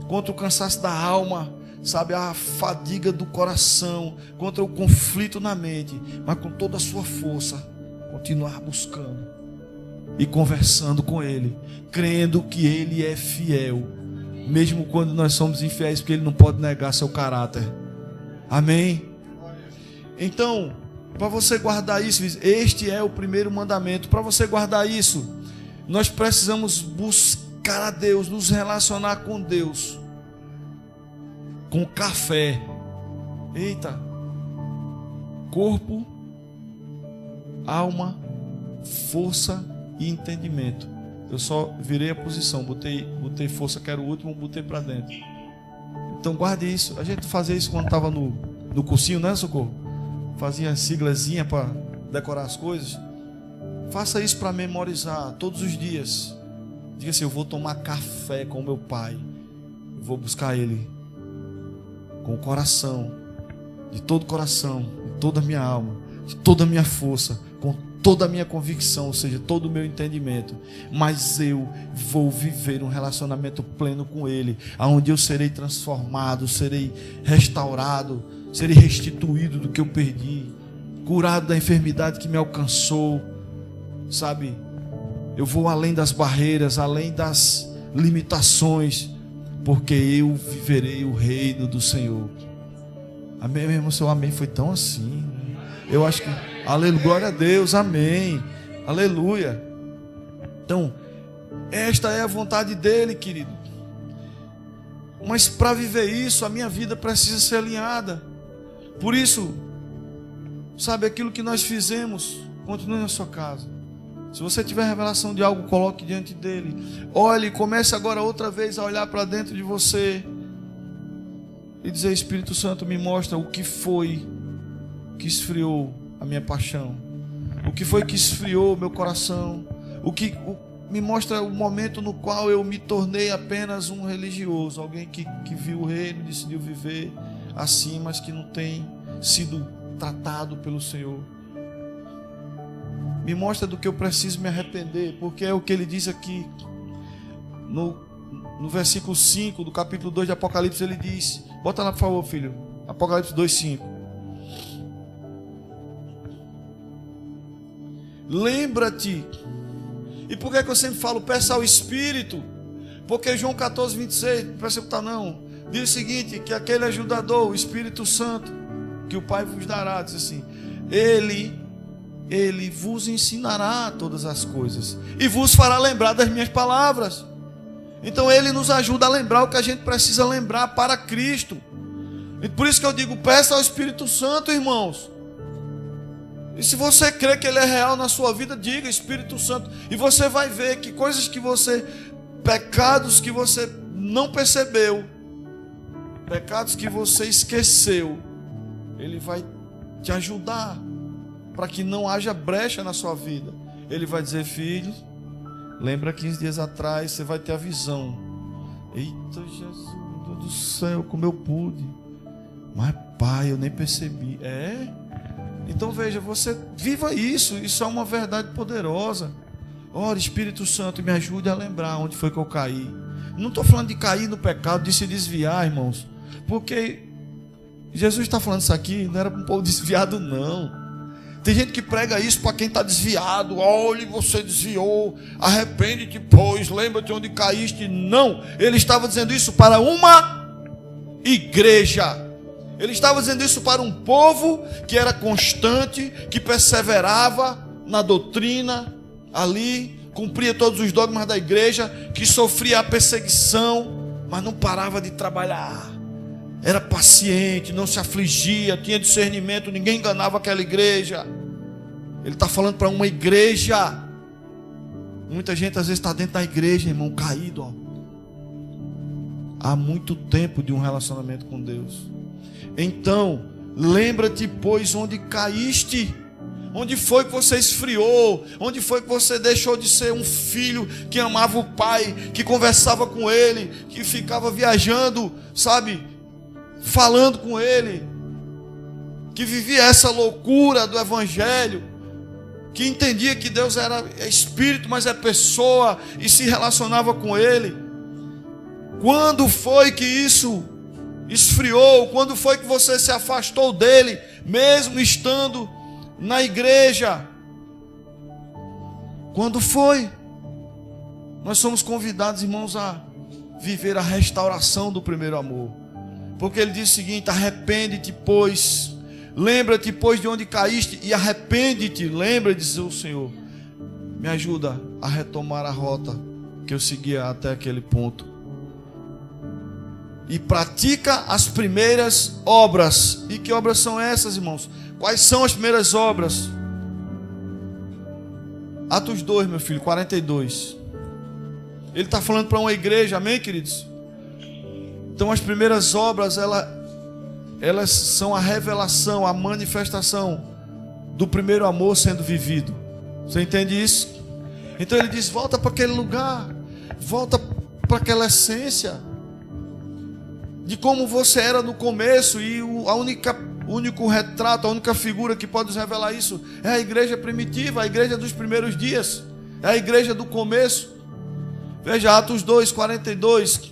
contra o cansaço da alma, sabe, a fadiga do coração, contra o conflito na mente, mas com toda a sua força, continuar buscando e conversando com Ele, crendo que Ele é fiel, mesmo quando nós somos infiéis, porque Ele não pode negar seu caráter. Amém? Então, para você guardar isso, este é o primeiro mandamento. Para você guardar isso, nós precisamos buscar a Deus, nos relacionar com Deus com café. Eita! Corpo, alma, força e entendimento. Eu só virei a posição, botei força, que era o último, botei para dentro. Então guarde isso. A gente fazia isso quando estava no cursinho, né, Socorro? Fazia siglazinha para decorar as coisas. Faça isso para memorizar todos os dias. Diga assim: eu vou tomar café com meu Pai, eu vou buscar Ele com o coração, de todo o coração, de toda a minha alma. de toda a minha força, com toda a minha convicção, ou seja, todo o meu entendimento, mas eu vou viver um relacionamento pleno com Ele, onde eu serei transformado, serei restaurado, serei restituído do que eu perdi, curado da enfermidade que me alcançou, sabe? Eu vou além das barreiras, além das limitações, porque eu viverei o reino do Senhor. Amém, meu irmão? Seu amém foi tão assim. Eu acho que, aleluia, glória a Deus, amém, aleluia. Então, esta é a vontade dele, querido. Mas para viver isso, a minha vida precisa ser alinhada. Por isso, sabe, aquilo que nós fizemos, continue na sua casa. Se você tiver revelação de algo, coloque diante dele. Olhe, comece agora outra vez a olhar para dentro de você e dizer: Espírito Santo, me mostra o que foi que esfriou a minha paixão, o que foi que esfriou meu coração, me mostra o momento no qual eu me tornei apenas um religioso, alguém que viu o reino, decidiu viver assim, mas que não tem sido tratado pelo Senhor. Me mostra do que eu preciso me arrepender, porque é o que ele diz aqui no versículo 5 do capítulo 2 de Apocalipse. Ele diz, bota lá por favor, filho, Apocalipse 2:5. Lembra-te. E por que eu sempre falo peça ao Espírito? Porque João 14:26, não precisa escutar não, diz o seguinte, que aquele ajudador, o Espírito Santo, que o Pai vos dará, diz assim, Ele vos ensinará todas as coisas e vos fará lembrar das minhas palavras. Então Ele nos ajuda a lembrar o que a gente precisa lembrar para Cristo. E por isso que eu digo, peça ao Espírito Santo, irmãos. E se você crê que Ele é real na sua vida, diga Espírito Santo. E você vai ver que coisas que pecados que você não percebeu, pecados que você esqueceu, Ele vai te ajudar para que não haja brecha na sua vida. Ele vai dizer, filho, lembra 15 dias atrás, você vai ter a visão. Eita Jesus do céu, como eu pude. Mas pai, eu nem percebi. Então veja, você viva isso é uma verdade poderosa. Ora, Espírito Santo, me ajude a lembrar onde foi que eu caí. Não estou falando de cair no pecado, de se desviar, irmãos, porque Jesus está falando isso aqui, não era para um povo desviado não. Tem gente que prega isso para quem está desviado. Olhe, você desviou, arrepende-te, pois, lembra-te onde caíste. Não, ele estava dizendo isso para uma igreja. Ele estava dizendo isso para um povo que era constante, que perseverava na doutrina ali, cumpria todos os dogmas da igreja, que sofria a perseguição, mas não parava de trabalhar. Era paciente, não se afligia, tinha discernimento, ninguém enganava aquela igreja. Ele está falando para uma igreja. Muita gente às vezes está dentro da igreja, irmão, caído, ó. Há muito tempo de um relacionamento com Deus. Então, lembra-te, pois, onde caíste. Onde foi que você esfriou? Onde foi que você deixou de ser um filho que amava o pai, que conversava com ele, que ficava viajando, sabe, falando com ele, que vivia essa loucura do evangelho, que entendia que Deus era espírito, mas é pessoa, e se relacionava com ele. Quando foi que isso esfriou? Quando foi que você se afastou dele, mesmo estando na igreja? Quando foi? Nós somos convidados, irmãos, a viver a restauração do primeiro amor. Porque ele diz o seguinte: arrepende-te, pois, lembra-te, pois, de onde caíste, e arrepende-te, lembra, diz o Senhor. Me ajuda a retomar a rota que eu seguia até aquele ponto. E pratica as primeiras obras. E que obras são essas, irmãos? Quais são as primeiras obras? Atos 2, meu filho, 42. Ele está falando para uma igreja, amém, queridos? Então as primeiras obras, elas são a revelação, a manifestação do primeiro amor sendo vivido. Você entende isso? Então ele diz, volta para aquele lugar, volta para aquela essência de como você era no começo, e o o único retrato, a única figura que pode nos revelar isso é a igreja primitiva, a igreja dos primeiros dias, é a igreja do começo. Veja, Atos 2, 42.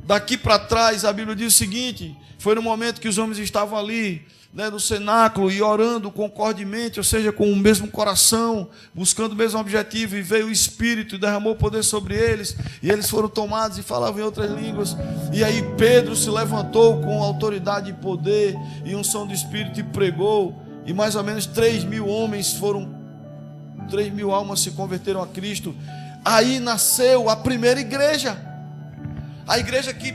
Daqui para trás, a Bíblia diz o seguinte: foi no momento que os homens estavam ali, no cenáculo, e orando concordemente, ou seja, com o mesmo coração, buscando o mesmo objetivo, e veio o Espírito e derramou poder sobre eles, e eles foram tomados e falavam em outras línguas. E aí Pedro se levantou com autoridade e poder e unção do Espírito e pregou, e mais ou menos 3.000 homens foram, 3.000 almas se converteram a Cristo. Aí nasceu a primeira igreja, a igreja que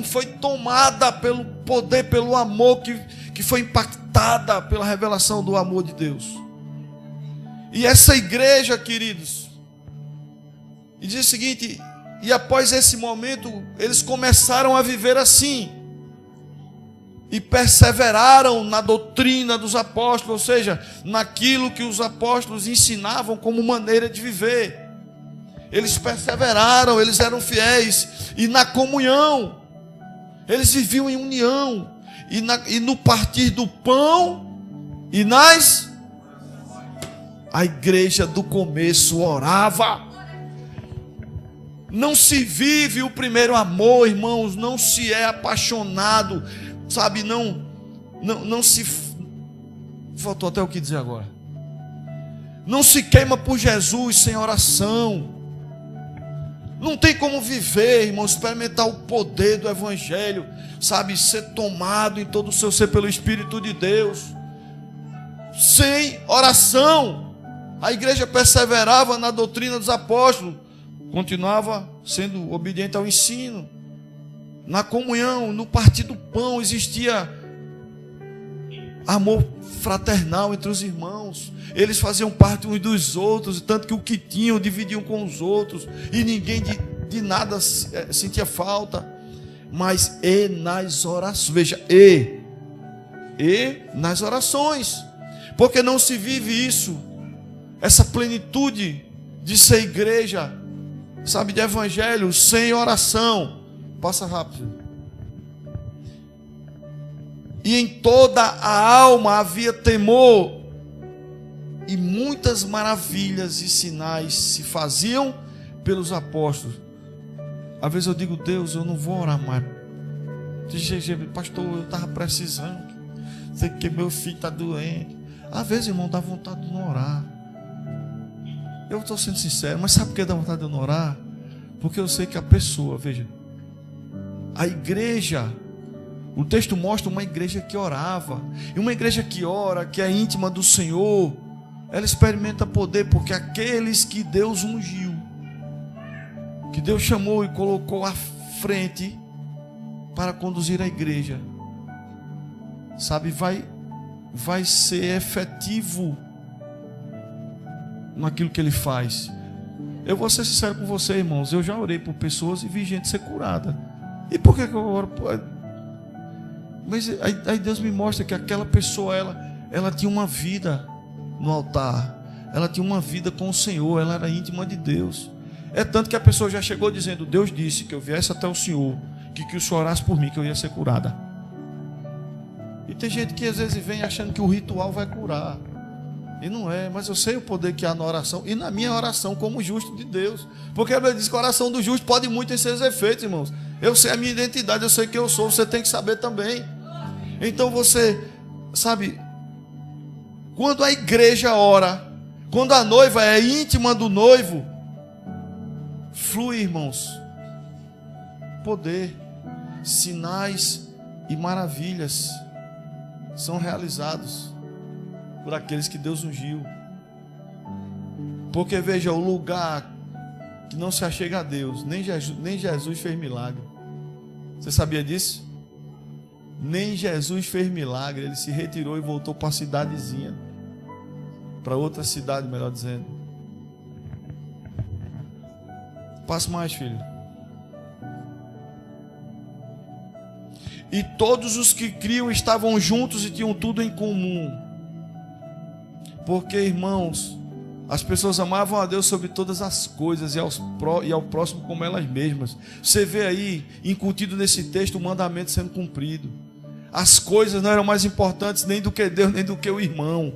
foi tomada pelo poder, pelo amor, que foi impactada pela revelação do amor de Deus. E essa igreja, queridos, e diz o seguinte: e após esse momento eles começaram a viver assim, e perseveraram na doutrina dos apóstolos, ou seja, naquilo que os apóstolos ensinavam como maneira de viver. Eles perseveraram, eles eram fiéis, e na comunhão, eles viviam em união, e no partir do pão, e a igreja do começo orava. Não se vive o primeiro amor, irmãos, não se é apaixonado, sabe, não se, faltou até o que dizer agora, não se queima por Jesus sem oração. Não tem como viver, irmão, experimentar o poder do Evangelho, sabe, ser tomado em todo o seu ser pelo Espírito de Deus, sem oração. A igreja perseverava na doutrina dos apóstolos, continuava sendo obediente ao ensino, na comunhão, no partir do pão, existia amor fraternal entre os irmãos. Eles faziam parte uns dos outros, tanto que o que tinham dividiam com os outros, e ninguém de nada sentia falta. Mas nas orações, veja, e nas orações, porque não se vive isso, essa plenitude de ser igreja, sabe, de evangelho, sem oração. Passa rápido. E em toda a alma havia temor, e muitas maravilhas e sinais se faziam pelos apóstolos. Às vezes eu digo: Deus, eu não vou orar mais. Pastor, eu estava precisando, sei que meu filho está doente. Às vezes, irmão, dá vontade de não orar. Eu estou sendo sincero, mas sabe por que dá vontade de não orar? Porque eu sei que a pessoa, veja, a igreja, o texto mostra uma igreja que orava, e uma igreja que ora, que é íntima do Senhor, ela experimenta poder, porque aqueles que Deus ungiu, que Deus chamou e colocou à frente para conduzir a igreja, sabe, vai ser efetivo naquilo que ele faz. Eu vou ser sincero com você, irmãos, eu já orei por pessoas e vi gente ser curada. E por que eu oro? Mas aí Deus me mostra que aquela pessoa, ela tinha uma vida no altar, ela tinha uma vida com o Senhor, ela era íntima de Deus. É tanto que a pessoa já chegou dizendo: Deus disse que eu viesse até o Senhor, que o Senhor orasse por mim, que eu ia ser curada. E tem gente que às vezes vem achando que o ritual vai curar, e não é. Mas eu sei o poder que há na oração, e na minha oração como justo de Deus, porque a Bíblia diz que a oração do justo pode muito em seus efeitos, irmãos. Eu sei a minha identidade, eu sei quem eu sou, você tem que saber também. Então você, sabe, quando a igreja ora, quando a noiva é íntima do noivo, flui, irmãos, poder, sinais e maravilhas são realizados por aqueles que Deus ungiu. Porque veja, o lugar que não se achega a Deus, nem Jesus fez milagre. Você sabia disso? Nem Jesus fez milagre. Ele se retirou e voltou para a cidadezinha, para outra cidade, melhor dizendo. Passe mais, filho. E todos os que criam estavam juntos e tinham tudo em comum. Porque, irmãos, as pessoas amavam a Deus sobre todas as coisas e ao próximo como elas mesmas. Você vê aí, incutido nesse texto, o mandamento sendo cumprido. As coisas não eram mais importantes nem do que Deus, nem do que o irmão.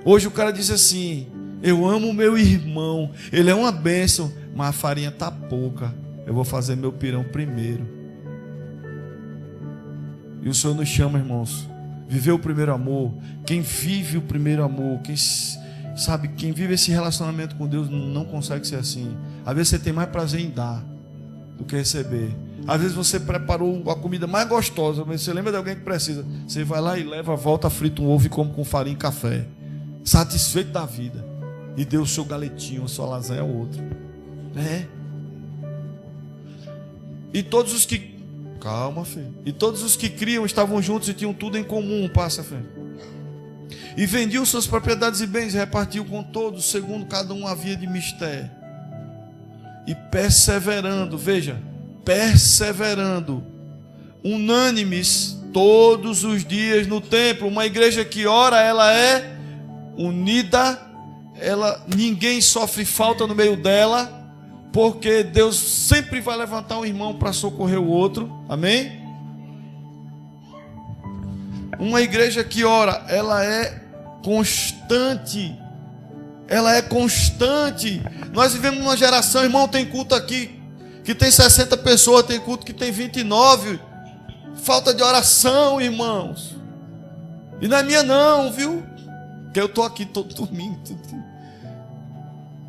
Hoje o cara diz assim: eu amo o meu irmão, ele é uma bênção, mas a farinha está pouca, eu vou fazer meu pirão primeiro. E o Senhor nos chama, irmãos, viver o primeiro amor. Quem vive o primeiro amor, quem vive esse relacionamento com Deus não consegue ser assim. Às vezes você tem mais prazer em dar do que receber. Às vezes você preparou a comida mais gostosa, mas você lembra de alguém que precisa, você vai lá e leva, volta, frita um ovo e come com farinha e café, satisfeito da vida, e deu o seu galetinho, a sua lasanha ao outro. E todos os que... Calma, filho. E todos os que criam estavam juntos e tinham tudo em comum. Passa, filho. E vendiam suas propriedades e bens e repartiam com todos, segundo cada um havia de mister. E perseverando, veja, perseverando, unânimes todos os dias no templo. Uma igreja que ora, ela é unida, ninguém sofre falta no meio dela, porque Deus sempre vai levantar um irmão para socorrer o outro. Amém? Uma igreja que ora, ela é constante. Ela é constante. Nós vivemos numa geração, irmão, tem culto aqui que tem 60 pessoas, tem culto que tem 29. Falta de oração, irmãos. E não é minha não, viu? Que eu estou aqui todo domingo.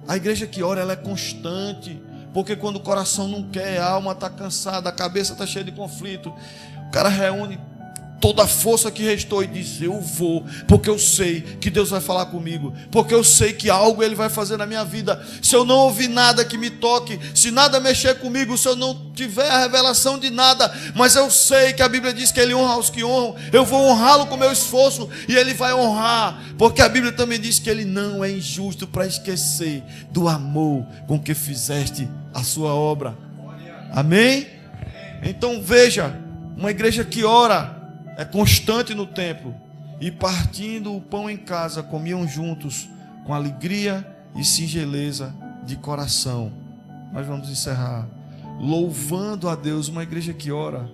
A igreja que ora, ela é constante. Porque quando o coração não quer, a alma está cansada, a cabeça está cheia de conflito, o cara reúne toda a força que restou e diz: eu vou, porque eu sei que Deus vai falar comigo, porque eu sei que algo Ele vai fazer na minha vida. Se eu não ouvir nada que me toque, se nada mexer comigo, se eu não tiver a revelação de nada, mas eu sei que a Bíblia diz que Ele honra os que honram, eu vou honrá-lo com o meu esforço, e Ele vai honrar, porque a Bíblia também diz que Ele não é injusto para esquecer do amor com que fizeste a sua obra. Amém? Então veja, uma igreja que ora é constante no templo, e partindo o pão em casa, comiam juntos com alegria e singeleza de coração. Nós vamos encerrar louvando a Deus. Uma igreja que ora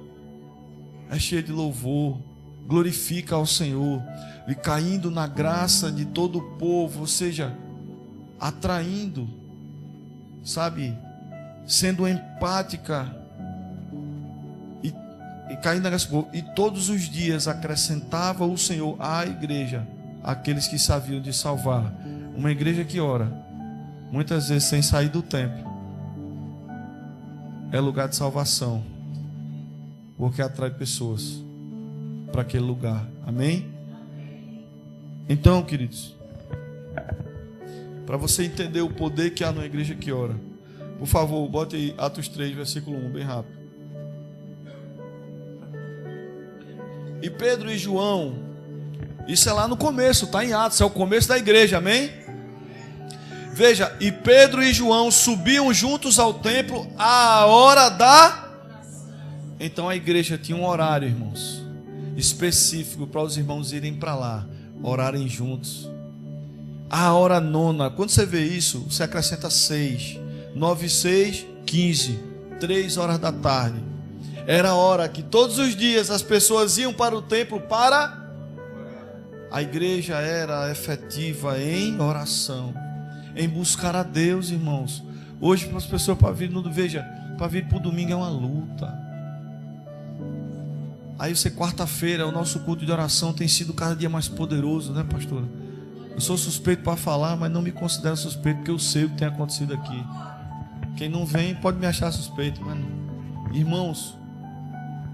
é cheia de louvor, glorifica ao Senhor, e caindo na graça de todo o povo, ou seja, atraindo, sabe, sendo empática, e caindo na graça do povo. E todos os dias acrescentava o Senhor à igreja aqueles que sabiam de salvar. Uma igreja que ora, muitas vezes sem sair do templo, é lugar de salvação, porque atrai pessoas para aquele lugar. Amém? Então, queridos, para você entender o poder que há numa igreja que ora, por favor, bote aí Atos 3, versículo 1, bem rápido. E Pedro e João, isso é lá no começo, está em Atos, é o começo da igreja, amém? Veja, e Pedro e João subiam juntos ao templo à hora da... Então a igreja tinha um horário, irmãos, específico para os irmãos irem para lá, orarem juntos. A hora nona, quando você vê isso, você acrescenta 6, 9 e 6, 15, 3 horas da tarde. Era a hora que todos os dias as pessoas iam para o templo para... A igreja era efetiva em oração, em buscar a Deus, irmãos. Hoje para as pessoas para vir, veja, para vir para o domingo é uma luta. Aí você, quarta-feira, o nosso culto de oração tem sido cada dia mais poderoso, né, pastora? Eu sou suspeito para falar, mas não me considero suspeito, porque eu sei o que tem acontecido aqui. Quem não vem pode me achar suspeito, mas não. Irmãos,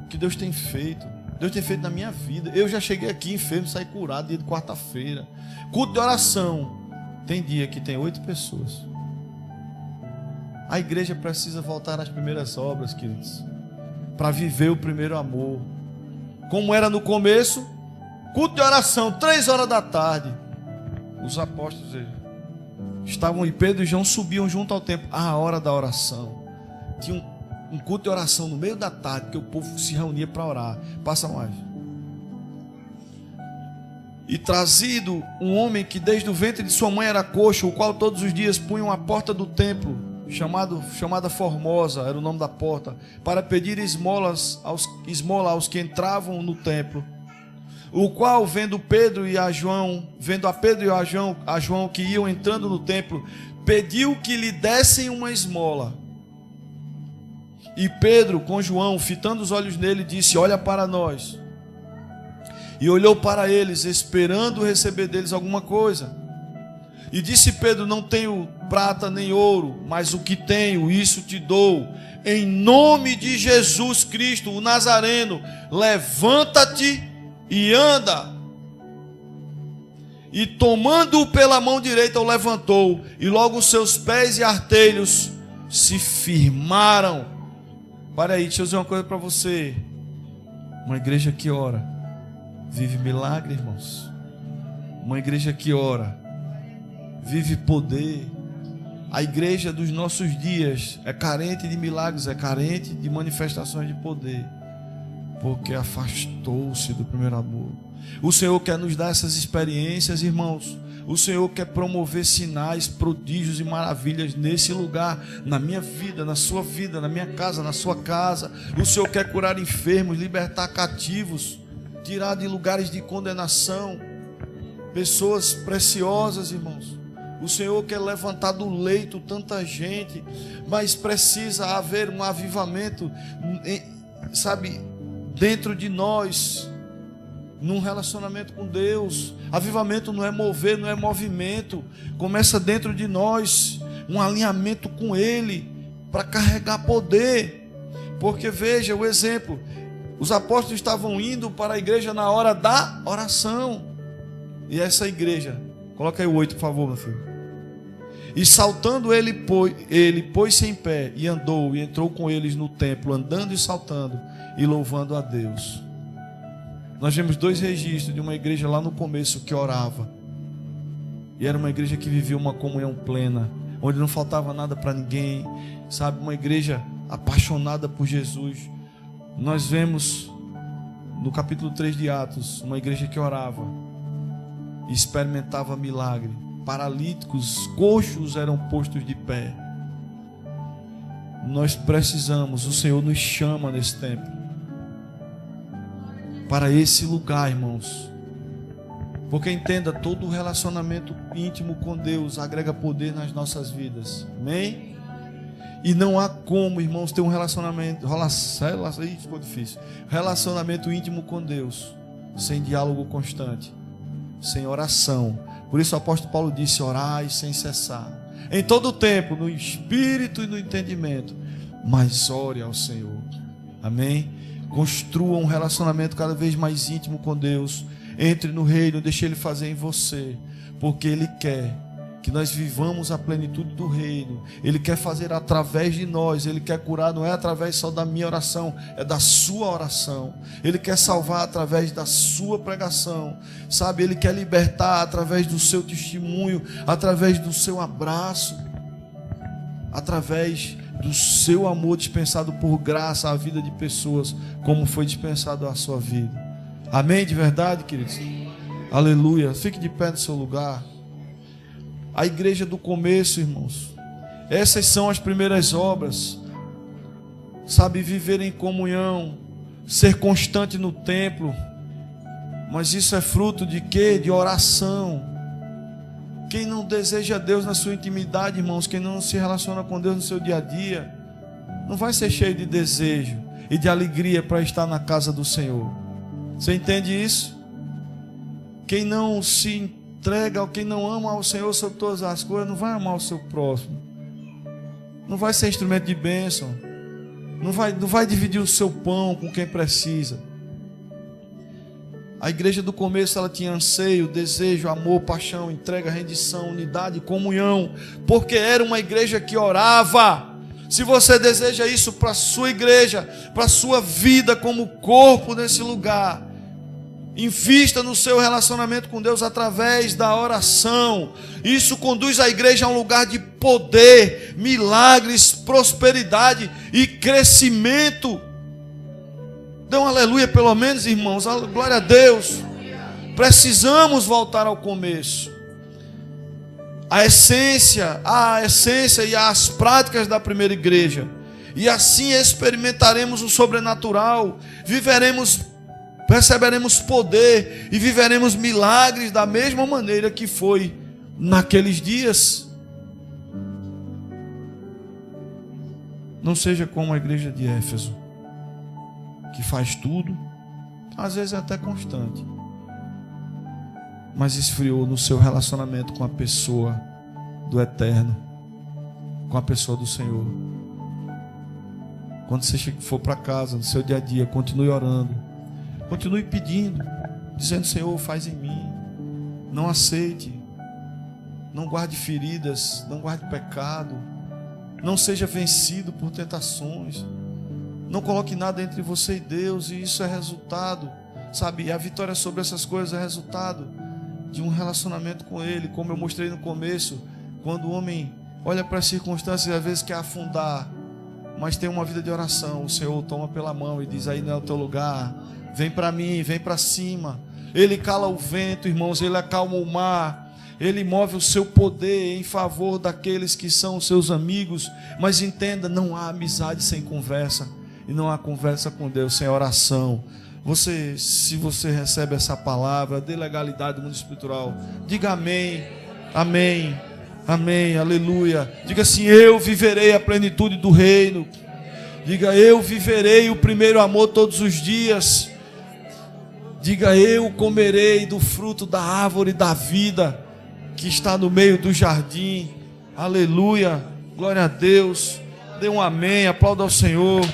o que Deus tem feito? Deus tem feito na minha vida. Eu já cheguei aqui enfermo, saí curado dia de quarta-feira. Culto de oração, tem dia que tem 8 pessoas. A igreja precisa voltar às primeiras obras, queridos, para viver o primeiro amor, como era no começo. Culto de oração, 3 horas da tarde. Os apóstolos estavam, e Pedro e João subiam junto ao templo à hora da oração. Tinha um culto de oração no meio da tarde, que o povo se reunia para orar. Passa mais. E trazido um homem que desde o ventre de sua mãe era coxo, o qual todos os dias punham à porta do templo, chamada Formosa, era o nome da porta, para pedir esmola aos que entravam no templo. O qual, vendo a Pedro e a João que iam entrando no templo, pediu que lhe dessem uma esmola. E Pedro, com João, fitando os olhos nele, disse: olha para nós. E olhou para eles, esperando receber deles alguma coisa. E disse Pedro: não tenho prata nem ouro, mas o que tenho, isso te dou. Em nome de Jesus Cristo, o Nazareno, levanta-te e anda. E tomando-o pela mão direita, o levantou, e logo os seus pés e artelhos se firmaram. Para aí, deixa eu dizer uma coisa para você. Uma igreja que ora vive milagre, irmãos. Uma igreja que ora vive poder. A igreja dos nossos dias é carente de milagres, é carente de manifestações de poder, porque afastou-se do primeiro amor. O Senhor quer nos dar essas experiências, irmãos. O Senhor quer promover sinais, prodígios e maravilhas nesse lugar, na minha vida, na sua vida, na minha casa, na sua casa. O Senhor quer curar enfermos, libertar cativos, tirar de lugares de condenação pessoas preciosas, irmãos. O Senhor quer levantar do leito tanta gente, mas precisa haver um avivamento, sabe, dentro de nós, num relacionamento com Deus. Avivamento não é mover, não é movimento. Começa dentro de nós, um alinhamento com Ele, para carregar poder. Porque veja o exemplo, os apóstolos estavam indo para a igreja na hora da oração. E essa igreja, coloca aí o 8, por favor, meu filho. E saltando ele pôs-se em pé e andou e entrou com eles no templo, andando e saltando e louvando a Deus. Nós vemos 2 registros de uma igreja lá no começo que orava. E era uma igreja que vivia uma comunhão plena, onde não faltava nada para ninguém, sabe? Uma igreja apaixonada por Jesus. Nós vemos no capítulo 3 de Atos, uma igreja que orava e experimentava milagre. Paralíticos, coxos eram postos de pé. Nós precisamos, o Senhor nos chama nesse tempo para esse lugar, irmãos. Porque entenda, todo relacionamento íntimo com Deus agrega poder nas nossas vidas. Amém? E não há como, irmãos, ter um relacionamento ficou difícil. Relacionamento íntimo com Deus sem diálogo constante, sem oração. Por isso o apóstolo Paulo disse: orai sem cessar, em todo o tempo, no espírito e no entendimento, mas ore ao Senhor. Amém? Construa um relacionamento cada vez mais íntimo com Deus. Entre no reino, deixe Ele fazer em você, porque Ele quer que nós vivamos a plenitude do reino. Ele quer fazer através de nós. Ele quer curar, não é através só da minha oração, é da sua oração. Ele quer salvar através da sua pregação, sabe? Ele quer libertar através do seu testemunho, através do seu abraço, através do seu amor dispensado por graça à vida de pessoas, como foi dispensado à sua vida. Amém? De verdade, queridos? Aleluia. Fique de pé no seu lugar. A igreja do começo, irmãos, essas são as primeiras obras, sabe, viver em comunhão, ser constante no templo. Mas isso é fruto de quê? De oração. Quem não deseja Deus na sua intimidade, irmãos, quem não se relaciona com Deus no seu dia a dia, não vai ser cheio de desejo e de alegria para estar na casa do Senhor. Você entende isso? Quem não se entrega, quem não ama ao Senhor sobre todas as coisas, não vai amar o seu próximo, não vai ser instrumento de bênção, não vai dividir o seu pão com quem precisa. A igreja do começo, ela tinha anseio, desejo, amor, paixão, entrega, rendição, unidade, comunhão, porque era uma igreja que orava. Se você deseja isso para a sua igreja, para a sua vida como corpo nesse lugar, invista no seu relacionamento com Deus através da oração. Isso conduz a igreja a um lugar de poder, milagres, prosperidade e crescimento. Dê um aleluia pelo menos, irmãos. Glória a Deus. Precisamos voltar ao começo. a essência e as práticas da primeira igreja. E assim experimentaremos o sobrenatural, receberemos poder e viveremos milagres da mesma maneira que foi naqueles dias. Não seja como a igreja de Éfeso, que faz tudo, às vezes é até constante, mas esfriou no seu relacionamento com a pessoa do Eterno, com a pessoa do Senhor. Quando você for para casa, no seu dia a dia, continue orando, continue pedindo, dizendo: Senhor, faz em mim. Não aceite, não guarde feridas, não guarde pecado, não seja vencido por tentações, não coloque nada entre você e Deus. E isso é resultado, sabe, a vitória sobre essas coisas é resultado de um relacionamento com Ele. Como eu mostrei no começo, quando o homem olha para as circunstâncias e às vezes quer afundar, mas tem uma vida de oração, o Senhor o toma pela mão e diz: aí não é o teu lugar, vem para mim, vem para cima. Ele cala o vento, irmãos, Ele acalma o mar, Ele move o seu poder em favor daqueles que são seus amigos. Mas entenda, não há amizade sem conversa, e não há conversa com Deus sem oração. Se você recebe essa palavra de legalidade do mundo espiritual, diga amém, amém, amém, aleluia. Diga assim: eu viverei a plenitude do reino. Diga: eu viverei o primeiro amor todos os dias. Diga: eu comerei do fruto da árvore da vida que está no meio do jardim. Aleluia, glória a Deus. Dê um amém, aplauda ao Senhor.